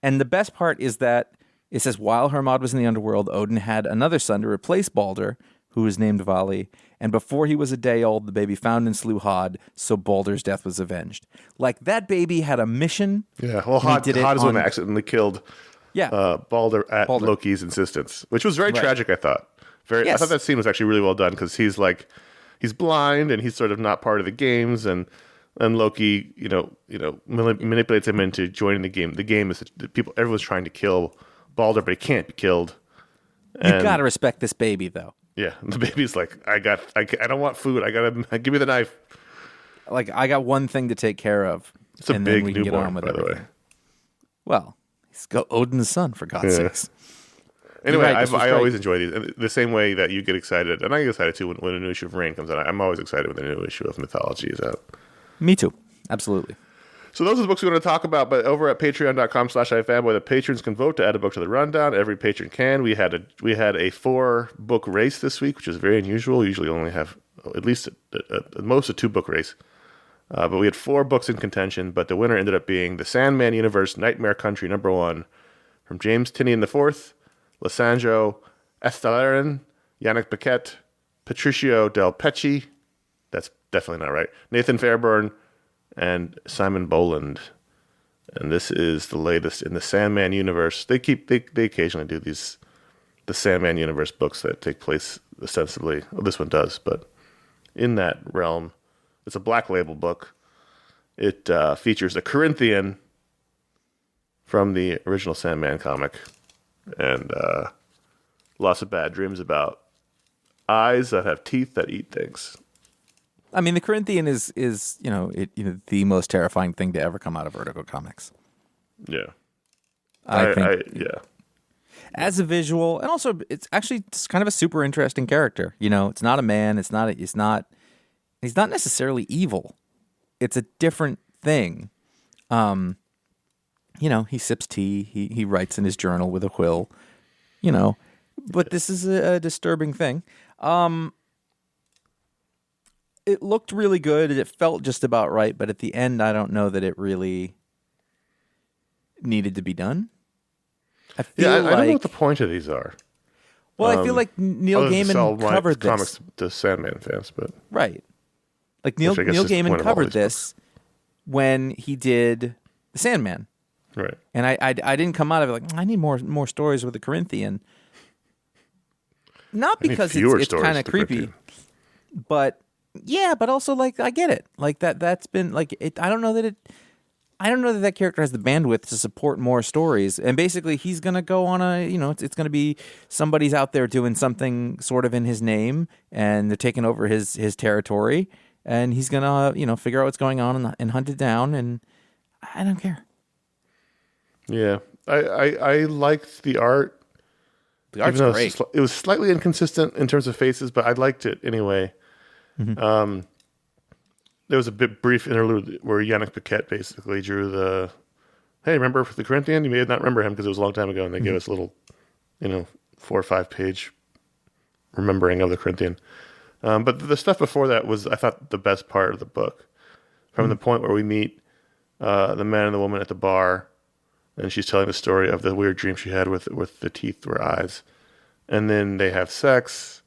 And the best part is that it says, while Hermod was in the underworld, Odin had another son to replace Balder, who was named Vali. And before he was a day old, the baby found and slew Hod, so Balder's death was avenged. Like, that baby had a mission. Yeah, well, Hod is the one that accidentally killed Balder at Loki's insistence, which was very tragic, I thought. I thought that scene was actually really well done, because he's blind and he's sort of not part of the games, and Loki, manipulates him into joining the game. The game is everyone's trying to kill Balder, but he can't be killed. You gotta respect this baby, though. Yeah, the baby's like, I don't want food. I gotta give me the knife. Like, I got one thing to take care of. It's a big newborn, by the way. Well, he's got Odin's son, for God's sakes. Anyway, I always enjoy these. The same way that you get excited, and I get excited too when a new issue of Rain comes out. I'm always excited when a new issue of Mythology is out. Me too. Absolutely. So those are the books we want to talk about, but over at patreon.com/iFanboy, the patrons can vote to add a book to the rundown. Every patron can. We had a 4-book race this week, which is very unusual. We usually only have at least at most a 2-book race. But we had 4 books in contention, but the winner ended up being The Sandman Universe, Nightmare Country, #1, from James Tynion IV, Lissandro Estelarin, Yannick Paquette, Patricio Del Pecci, that's definitely not right, Nathan Fairburn, and Simon Boland. And this is the latest in the Sandman universe. They occasionally do the Sandman universe books that take place ostensibly. Well, this one does, but in that realm. It's a Black Label book. It features a Corinthian from the original Sandman comic, and lots of bad dreams about eyes that have teeth that eat things. I mean, the Corinthian is the most terrifying thing to ever come out of Vertigo Comics. Yeah, I think yeah. As a visual, and also it's kind of a super interesting character. It's not a man. He's not necessarily evil. It's a different thing. He sips tea. He writes in his journal with a quill. But this is a disturbing thing. It looked really good. It felt just about right. But at the end, I don't know that it really needed to be done. I don't know what the point of these are. Well, I feel like Neil Gaiman covered this. Comics to Sandman fans, but right. Like Neil Gaiman covered this when he did the Sandman, right? And I didn't come out of it like I need more stories with the Corinthian. Not because it's kind of creepy, but also like I get it. Like that's been like it. I don't know I don't know that that character has the bandwidth to support more stories. And basically, he's going to go on a, it's going to be somebody's out there doing something sort of in his name, and they're taking over his territory, and he's going to, figure out what's going on and hunt it down, and I don't care. Yeah. I liked the art. The art's great. It was slightly inconsistent in terms of faces, but I liked it anyway. Mm-hmm. There was a brief interlude where Yannick Paquette basically drew the, hey, remember the Corinthian? You may not remember him because it was a long time ago, and they gave us a little, 4 or 5 page remembering of the Corinthian. But the stuff before that was, I thought, the best part of the book. From the point where we meet the man and the woman at the bar, and she's telling the story of the weird dream she had with the teeth were eyes. And then they have sex.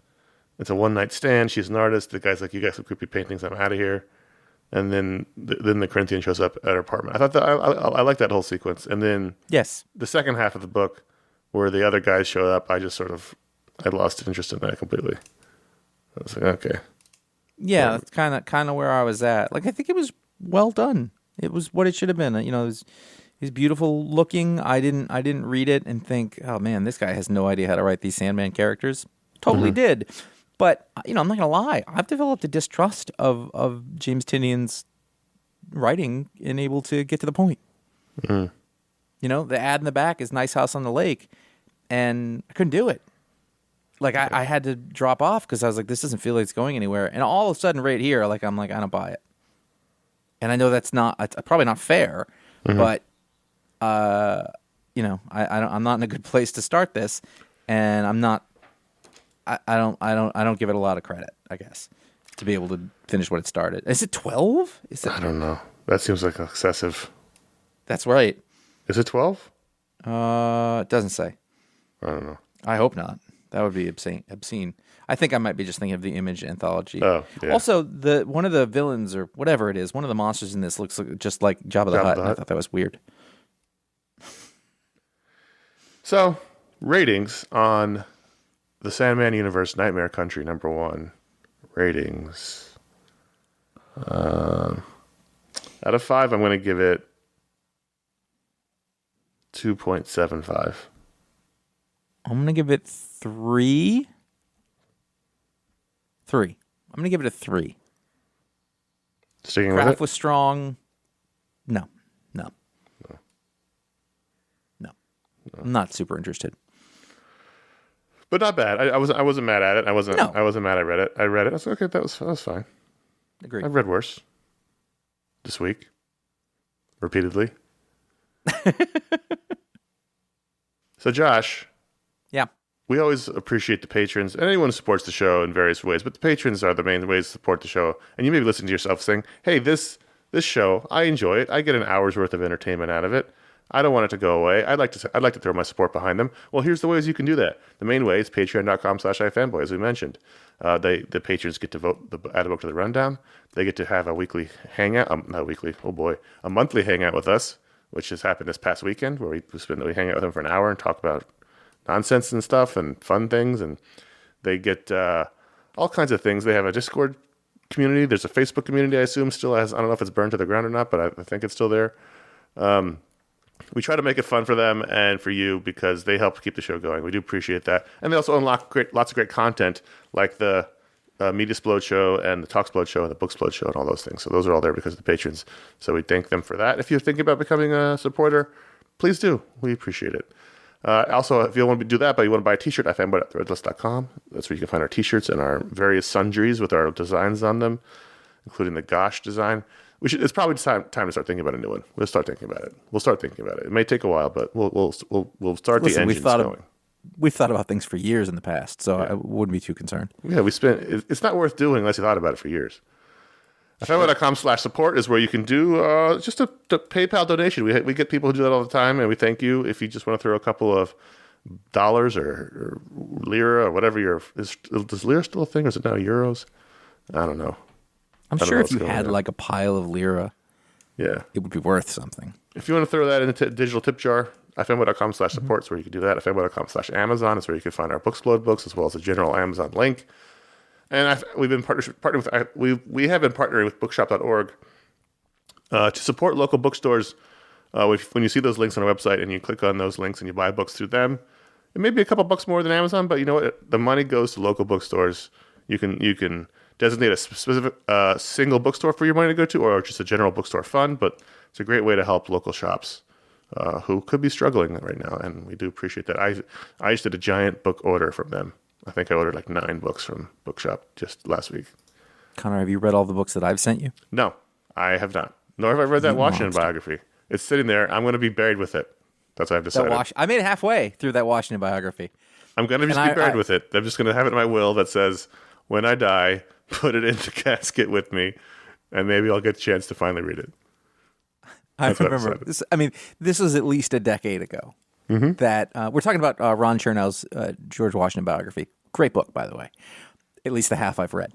It's a one-night stand. She's an artist. The guy's like, you got some creepy paintings. I'm out of here. And then the Corinthian shows up at her apartment. I thought that I like that whole sequence. And then the second half of the book, where the other guys show up, I lost interest in that completely. I was like, okay. Yeah, that's kind of where I was at. Like, I think it was well done. It was what it should have been. He's beautiful looking. I didn't read it and think, oh man, this guy has no idea how to write these Sandman characters. Totally did. But, I'm not going to lie. I've developed a distrust of James Tynion's writing and able to get to the point. The ad in the back is Nice House on the Lake, and I couldn't do it. Like, I had to drop off because I was like, this doesn't feel like it's going anywhere. And all of a sudden right here, I'm like, I don't buy it. And I know it's probably not fair, but, I'm not in a good place to start this, and I'm not. I don't give it a lot of credit, I guess, to be able to finish what it started. Is it 12? I don't know. That seems like excessive. That's right. Is it 12? It doesn't say. I don't know. I hope not. That would be obscene. I think I might be just thinking of the Image anthology. Oh, yeah. Also, one of the villains or whatever it is, one of the monsters in this looks just like Jabba the Hutt. I thought that was weird. So, ratings on the Sandman Universe, Nightmare Country, #1. Ratings. Out of 5, I'm going to give it 2.75. I'm going to give it 3. 3. I'm going to give it a 3. Sticking Craft with it? was strong. No. I'm not super interested. But not bad. I wasn't mad at it. I wasn't mad. I read it. I was like, okay, that was fine. Agreed. I've read worse this week, repeatedly. So, Josh. Yeah. We always appreciate the patrons and anyone who supports the show in various ways, but the patrons are the main ways to support the show. And you may be listening to yourself saying, hey, this show, I enjoy it. I get an hour's worth of entertainment out of it. I don't want it to go away. I'd like to throw my support behind them. Well, here's the ways you can do that. The main way is patreon.com/iFanboy, as we mentioned. The patrons get to vote, add a book to the rundown. They get to have a weekly hangout. Not weekly, oh boy. A monthly hangout with us, which has happened this past weekend, where we hang out with them for an hour and talk about nonsense and stuff and fun things. And they get all kinds of things. They have a Discord community. There's a Facebook community, I assume, still has. I don't know if it's burned to the ground or not, but I think it's still there. We try to make it fun for them and for you because they help keep the show going. We do appreciate that. And they also unlock lots of great content like the Media Explode show and the Talk Explode show and the Book Explode show and all those things. So those are all there because of the patrons. So we thank them for that. If you're thinking about becoming a supporter, please do. We appreciate it. Also, if you don't want to do that, but you want to buy a t-shirt, ifanboy.threadless.com. That's where you can find our t-shirts and our various sundries with our designs on them, including the Gosh design. It's probably time to start thinking about a new one. We'll start thinking about it. It may take a while, but we'll start the engines going. We've thought about things for years in the past, so I wouldn't be too concerned. Yeah, it's not worth doing unless you thought about it for years. iFanboy.com/support is where you can do just a PayPal donation. We get people who do that all the time, and we thank you. If you just want to throw a couple of dollars or lira or whatever is lira still a thing, or is it now euros? I don't know. I'm sure if you had like a pile of lira, it would be worth something. If you want to throw that in a digital tip jar, iFanboy.com/support is where you can do that. iFanboy.com/Amazon is where you can find our Booksplode books as well as a general Amazon link. And we've been we have been partnering with Bookshop.org To support local bookstores, when you see those links on our website and you click on those links and you buy books through them, it may be a couple bucks more than Amazon, but you know what? The money goes to local bookstores. You can designate a specific single bookstore for your money to go to, or just a general bookstore fund, but it's a great way to help local shops who could be struggling right now, and we do appreciate that. I just did a giant book order from them. I think I ordered like 9 books from Bookshop just last week. Connor, have you read all the books that I've sent you? No, I have not. Nor have I read that Washington biography. It's sitting there. I'm going to be buried with it. That's what I've decided. I made it halfway through that Washington biography. I'm going to just be buried with it. I'm just going to have it in my will that says, when I die, put it in the casket with me, and maybe I'll get a chance to finally read it. I remember this. I mean, this was at least a decade ago that we're talking about Ron Chernow's George Washington biography. Great book, by the way. At least the half I've read.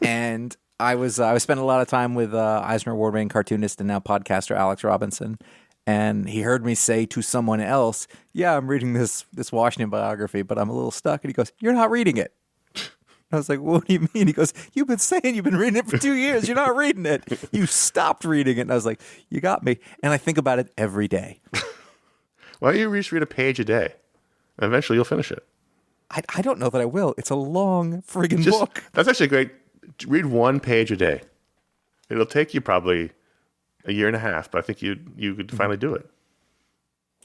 And I was spending a lot of time with Eisner Award-winning cartoonist and now podcaster Alex Robinson. And he heard me say to someone else, "Yeah, I'm reading this Washington biography, but I'm a little stuck." And he goes, "You're not reading it." I was like, "What do you mean?" He goes, "You've been saying you've been reading it for 2 years. You're not reading it. You stopped reading it." And I was like, "You got me." And I think about it every day. Why don't you just read a page a day? Eventually you'll finish it. I don't know that I will. It's a long friggin' book. That's actually great. Read 1 page a day. It'll take you probably a year and a half, but I think you could finally do it.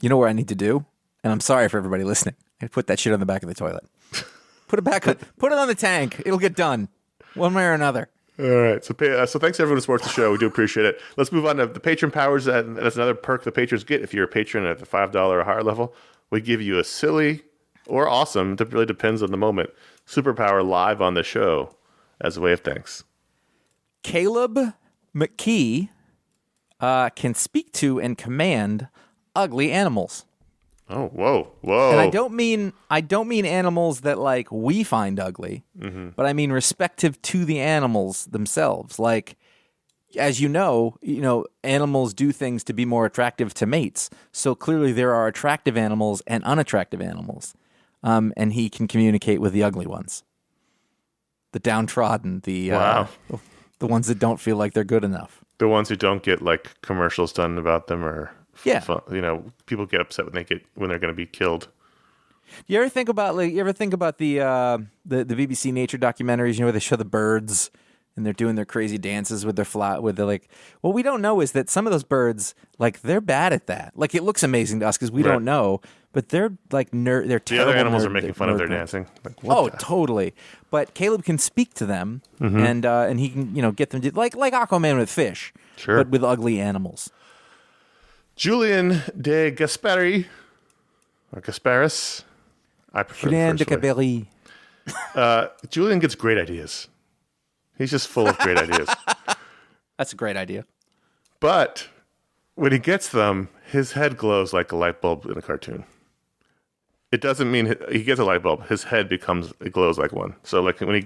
You know what I need to do? And I'm sorry for everybody listening. I put that shit on the back of the toilet. Put it back. Put it on the tank. It'll get done, one way or another. All right. So thanks everyone who supports the show. We do appreciate it. Let's move on to the patron powers. That's another perk the patrons get. If you're a patron at the $5 or higher level, we give you a silly or awesome, it really depends on the moment, superpower live on the show as a way of thanks. Caleb McKee can speak to and command ugly animals. Oh, whoa. And I don't mean animals that like we find ugly, but I mean respective to the animals themselves. Like, as you know, animals do things to be more attractive to mates. So clearly there are attractive animals and unattractive animals. And he can communicate with the ugly ones. The downtrodden, the ones that don't feel like they're good enough. The ones who don't get like commercials done about them, or people get upset when they're going to be killed. You ever think about the BBC nature documentaries? Where they show the birds and they're doing their crazy dances with what we don't know is that some of those birds, like, they're bad at that. Like, it looks amazing to us because we don't know, but they're like they're terrible. The other animals are making fun of their dancing. Like, totally. But Caleb can speak to them, and he can get them to, like Aquaman with fish, but with ugly animals. Julian De Gasperis, or Gasperis. I prefer Julian De Gasperis. Julian gets great ideas. He's just full of great ideas. That's a great idea. But when he gets them, his head glows like a light bulb in a cartoon. It doesn't mean he gets a light bulb. His head glows like one. So like when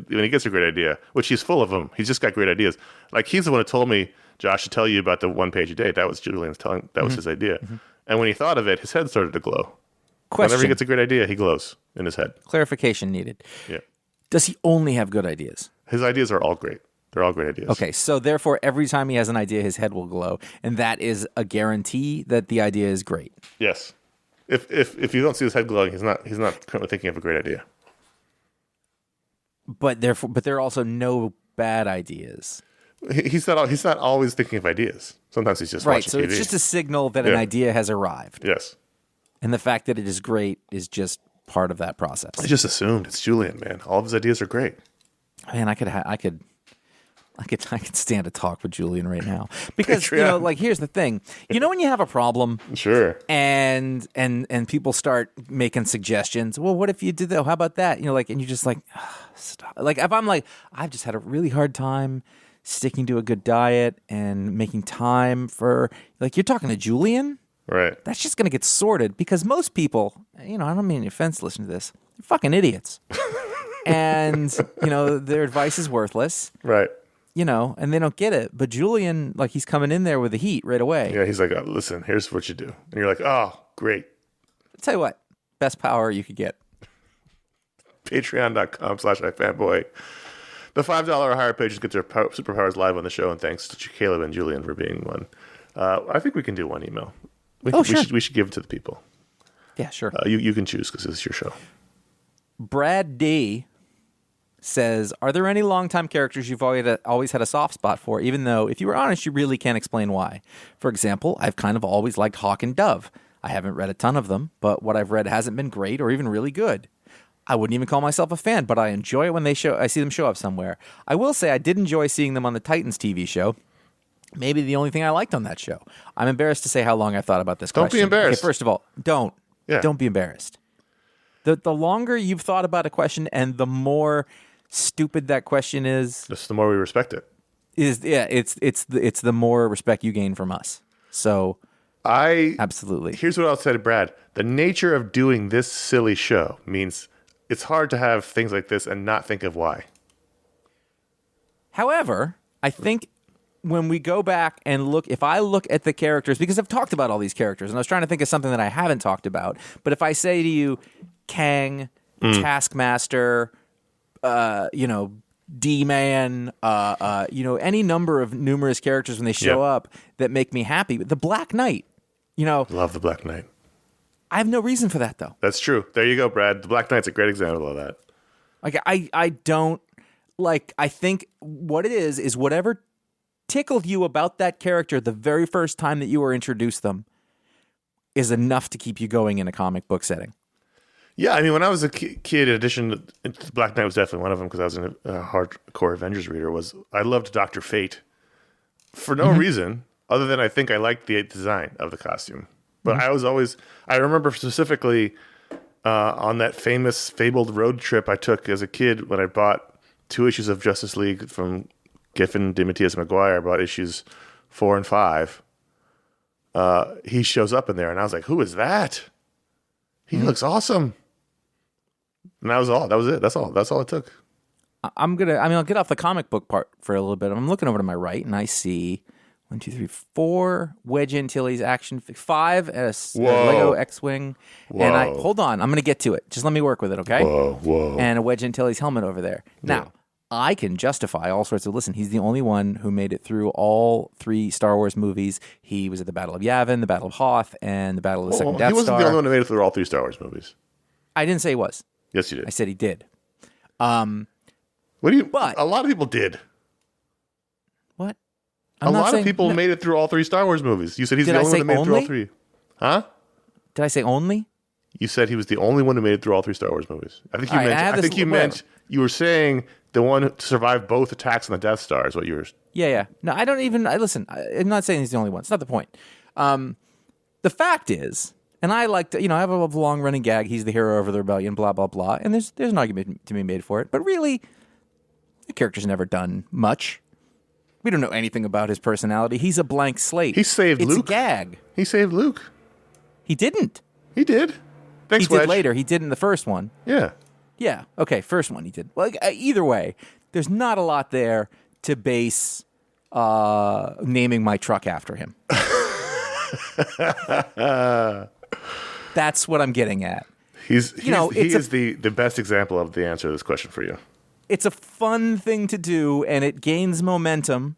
he gets a great idea, which he's full of them, he's just got great ideas. Like, he's the one who told me, Josh, to tell you about the 1 page a day. That was Julian's telling. That was his idea. And when he thought of it, his head started to glow. Question. Whenever he gets a great idea, he glows in his head. Clarification needed. Yeah. Does he only have good ideas? His ideas are all great. They're all great ideas. Okay, so therefore, every time he has an idea, his head will glow, and that is a guarantee that the idea is great. Yes. If you don't see his head glowing, he's not currently thinking of a great idea. But there are also no bad ideas. He's not always thinking of ideas. Sometimes he's just watching TV. Right, so it's just a signal that an idea has arrived. Yes. And the fact that it is great is just part of that process. I just assumed. It's Julian, man. All of his ideas are great. Man, I could stand a talk with Julian right now, because here's the thing. When you have a problem, sure, and people start making suggestions. Well, what if you did that? How about that? And you're just like, stop. Like, if I'm like, I've just had a really hard time sticking to a good diet and making time for, like, you're talking to Julian, right? That's just gonna get sorted, because most people, I don't mean any offense, listen to this, they're fucking idiots. And, their advice is worthless. Right. And they don't get it. But Julian, like, he's coming in there with the heat right away. Yeah, he's like, oh, listen, here's what you do. And you're like, oh, great. I'll tell you what, best power you could get. Patreon.com/iFanboy. The $5 or higher patrons get their superpowers live on the show, and thanks to Caleb and Julian for being one. I think we can do one email. Sure. We should give it to the people. Yeah, sure. You can choose because this is your show. Brad D says, are there any longtime characters you've always had a soft spot for, even though, if you were honest, you really can't explain why? For example, I've kind of always liked Hawk and Dove. I haven't read a ton of them, but what I've read hasn't been great or even really good. I wouldn't even call myself a fan, but I enjoy it when I see them show up somewhere. I will say I did enjoy seeing them on the Titans TV show. Maybe the only thing I liked on that show. I'm embarrassed to say how long I've thought about this question. Don't be embarrassed. Okay, first of all, don't. Yeah. Don't be embarrassed. The longer you've thought about a question and the more stupid that question is, just the more we respect it. It's the more respect you gain from us. So absolutely. Here's what I'll say to Brad. The nature of doing this silly show means it's hard to have things like this and not think of why. However, I think when we go back and look, if I look at the characters, because I've talked about all these characters, and I was trying to think of something that I haven't talked about, but if I say to you, Kang, Taskmaster, D-Man, any number of numerous characters when they show up that make me happy. The Black Knight, Love the Black Knight. I have no reason for that, though. That's true. There you go, Brad. The Black Knight's a great example of that. Like, I don't, like, I think what it is whatever tickled you about that character the very first time that you were introduced them is enough to keep you going in a comic book setting. Yeah, I mean, when I was a kid, in addition to Black Knight was definitely one of them because I was a hardcore Avengers reader, I loved Dr. Fate for no reason other than I think I liked the design of the costume. But I remember specifically on that famous fabled road trip I took as a kid when I bought 2 issues of Justice League from Giffen de Mathias Maguire, I bought issues 4 and 5. He shows up in there and I was like, who is that? He looks awesome. And that was all. That was it. That's all it took. I'll get off the comic book part for a little bit. I'm looking over to my right, and I see 1, 2, 3, 4 Wedge Antilles action, 5 a Lego X-wing, and hold on. I'm going to get to it. Just let me work with it, okay? Whoa. And a Wedge Antilles helmet over there. Now, I can justify all sorts of. Listen, he's the only one who made it through all 3 Star Wars movies. He was at the Battle of Yavin, the Battle of Hoth, and the Battle of the Second Death Star. He wasn't the only one who made it through all 3 Star Wars movies. I didn't say he was. Yes, you did. I said he did. But a lot of people did. What? A lot of people made it through all 3 Star Wars movies. You said he's the only one who made it through all 3. Huh? Did I say only? You said he was the only one who made it through all 3 Star Wars movies. I think you meant you were saying the one who survived both attacks on the Death Star is what you were. Yeah. No, I don't even. Listen, I'm not saying he's the only one. It's not the point. The fact is, and I like to, I have a long running gag. He's the hero of the rebellion, blah blah blah. And there's an argument to be made for it. But really, the character's never done much. We don't know anything about his personality. He's a blank slate. He saved Luke. It's a gag. He saved Luke. He didn't. He did. Thanks, He Wedge. did later. He did in the first one. Yeah. Yeah. Okay. First one he did. Well, either way, there's not a lot there to base naming my truck after him. That's what I'm getting at. He is the best example of the answer to this question for you. It's a fun thing to do, and it gains momentum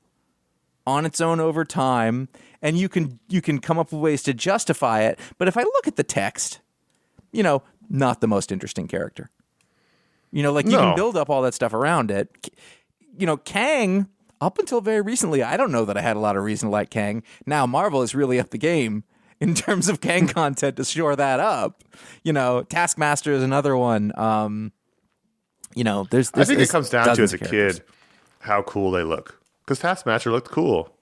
on its own over time, and you can come up with ways to justify it. But if I look at the text, not the most interesting character. You can build up all that stuff around it. Kang, up until very recently, I don't know that I had a lot of reason to like Kang. Now Marvel is really up the game in terms of Kang content to shore that up. Taskmaster is another one. There's I think it comes down to, as a kid, how cool they look. Because Taskmaster looked cool.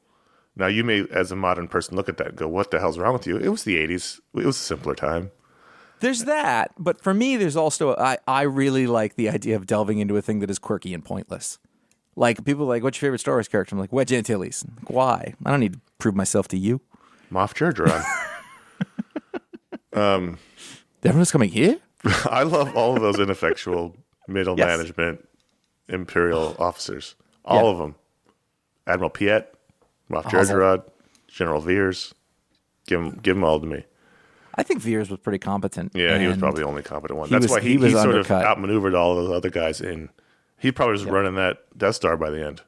Now, you may, as a modern person, look at that and go, what the hell's wrong with you? It was the 80s. It was a simpler time. There's that. But for me, there's also, I really like the idea of delving into a thing that is quirky and pointless. Like, people are like, what's your favorite Star Wars character? I'm like, Wedge Antilles. I'm like, why? I don't need to prove myself to you. Moff Jerjeron. Everyone's coming here? I love all of those ineffectual middle management imperial officers. All of them. Admiral Piet, Moff Jerjerod, General Veers. Give them all to me. I think Veers was pretty competent. Yeah, he was probably the only competent one. That's why he sort of outmaneuvered all those other guys in He probably was running that Death Star by the end.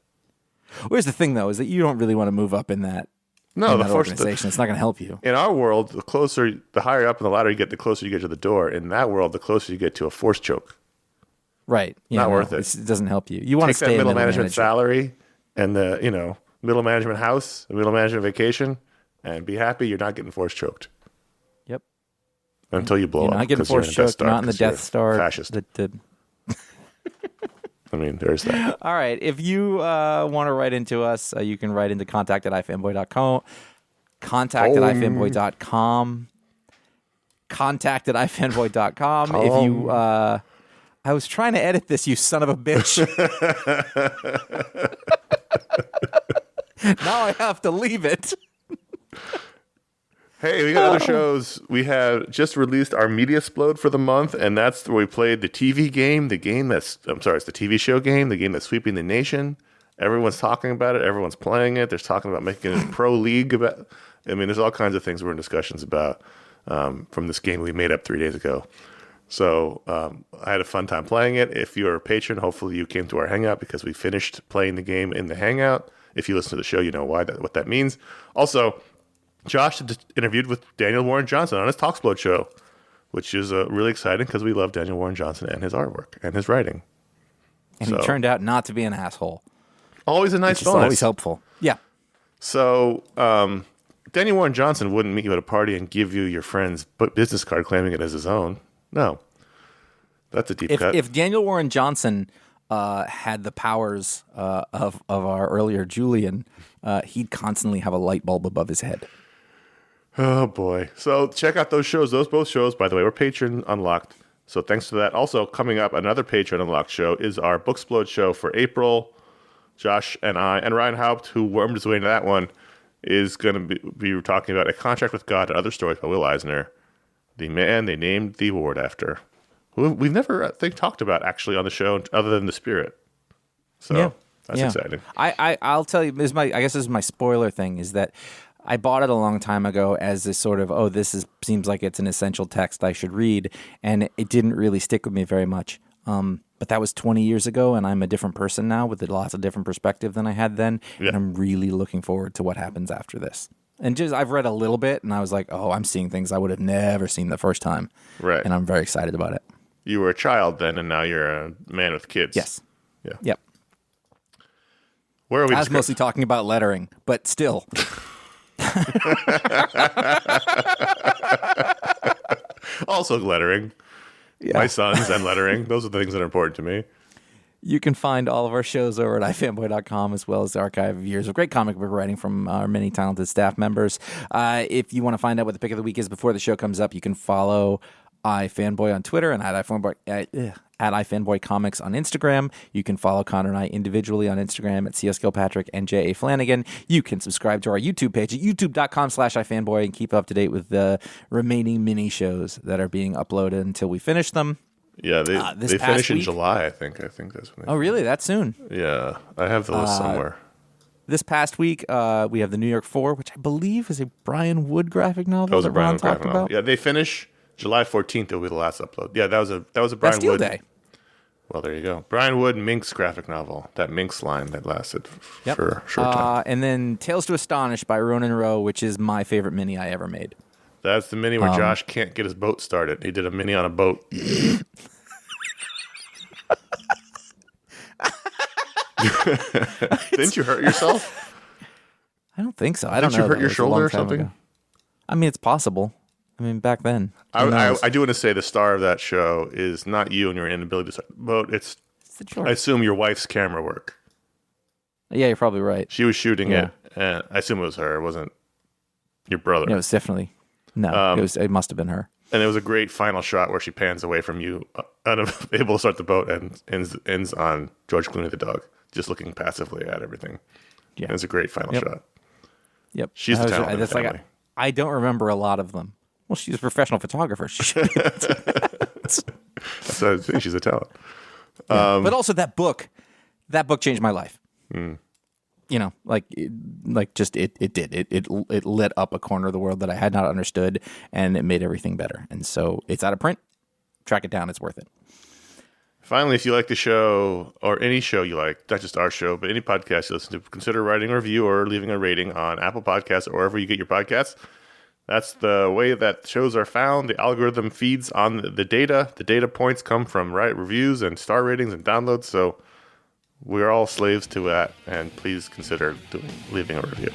Where's the thing, though, is that you don't really want to move up in that. No, that organization. It's not going to help you. In our world, the higher up in the ladder you get, the closer you get to the door. In that world, the closer you get to a force choke. Right. Not worth it. It doesn't help you. You want to Take stay that middle in management salary and the middle management house, the middle management vacation, and be happy you're not getting force choked. Yep. Until you blow up. You're not getting force choked. Not in the Death Star. Fascist. I mean, there's that. All right. If you want to write into us, you can write into contact@ifanboy.com. Contact@ifanboy.com. Contact@ifanboy.com. If you, I was trying to edit this, you son of a bitch. Now I have to leave it. Hey, we got other shows. We have just released our Media Explode for the month, and that's where we played the TV game, it's the TV show game, the game that's sweeping the nation. Everyone's talking about it. Everyone's playing it. There's talking about making a pro league. There's all kinds of things we're in discussions about from this game we made up 3 days ago. So I had a fun time playing it. If you're a patron, hopefully you came to our Hangout because we finished playing the game in the Hangout. If you listen to the show, you know what that means. Also, Josh interviewed with Daniel Warren Johnson on his Talksplode show, which is really exciting because we love Daniel Warren Johnson and his artwork and his writing. And he turned out not to be an asshole. Always a nice bonus. Always helpful. Yeah. So Daniel Warren Johnson wouldn't meet you at a party and give you your friend's business card claiming it as his own. No. That's a deep cut. If Daniel Warren Johnson had the powers of our earlier Julian, he'd constantly have a light bulb above his head. Oh, boy. So check out those shows. Both shows, by the way, were Patreon unlocked. So thanks to that. Also, coming up, another Patreon unlocked show is our Booksplode show for April. Josh and I, and Ryan Haupt, who wormed his way into that one, is going to be talking about A Contract with God and Other Stories by Will Eisner, the man they named the award after, who we've never, I think, talked about actually on the show other than The Spirit. So that's exciting. I'll tell you, I guess this is my spoiler thing, is that I bought it a long time ago as this sort of, seems like it's an essential text I should read, and it didn't really stick with me very much. But that was 20 years ago, and I'm a different person now with lots of different perspective than I had then, and I'm really looking forward to what happens after this. And I've read a little bit, and I was like, I'm seeing things I would have never seen the first time. Right. And I'm very excited about it. You were a child then, and now you're a man with kids. Yes. Yeah. Yep. Where are we? I was mostly talking about lettering, but still. Also lettering. Yeah. My sons and lettering. Those are the things that are important to me. You can find all of our shows over at ifanboy.com, as well as the archive of years of great comic book writing from our many talented staff members. If you want to find out what the pick of the week is before the show comes up, you can follow iFanboy on Twitter and at iFanboy Comics on Instagram. You can follow Connor and I individually on Instagram at CS Gilpatrick and J.A. Flanagan. You can subscribe to our YouTube page at youtube.com/iFanboy and keep up to date with the remaining mini shows that are being uploaded until we finish them. Yeah, they finish in July, I think. I think that's when they really? That soon? Yeah, I have the list somewhere. This past week, we have the New York 4, which I believe is a Brian Wood graphic novel that was a Brian Wood graphic novel. Yeah, they finish July 14th. Will be the last upload. Yeah, that was a Brian Bastille Wood Day. Well, there you go. Brian Wood Minx graphic novel. That Minx line that lasted for a short time. And then Tales to Astonish by Ronan Rowe, which is my favorite mini I ever made. That's the mini where Josh can't get his boat started. He did a mini on a boat. Didn't you hurt yourself? I don't think so. I don't know. Did you hurt your shoulder or something? Ago. I mean, it's possible. I mean, back then. I do want to say the star of that show is not you and your inability to start the boat. It's I assume your wife's camera work. Yeah, you're probably right. She was shooting it, and I assume it was her. It wasn't your brother. No, it was definitely it must have been her. And it was a great final shot where she pans away from you, unable to start the boat, and ends on George Clooney the dog, just looking passively at everything. Yeah, it was a great final shot. Yep, she's the talent in the family. I don't remember a lot of them. Well, she's a professional photographer. She should be. So I think she's a talent. But also that book changed my life. You know, it did. It lit up a corner of the world that I had not understood, and it made everything better. And so it's out of print. Track it down. It's worth it. Finally, if you like the show, or any show you like, not just our show, but any podcast you listen to, consider writing a review or leaving a rating on Apple Podcasts or wherever you get your podcasts. That's the way that shows are found. The algorithm feeds on the data. The data points come from reviews and star ratings and downloads. So we're all slaves to that, and please consider leaving a review.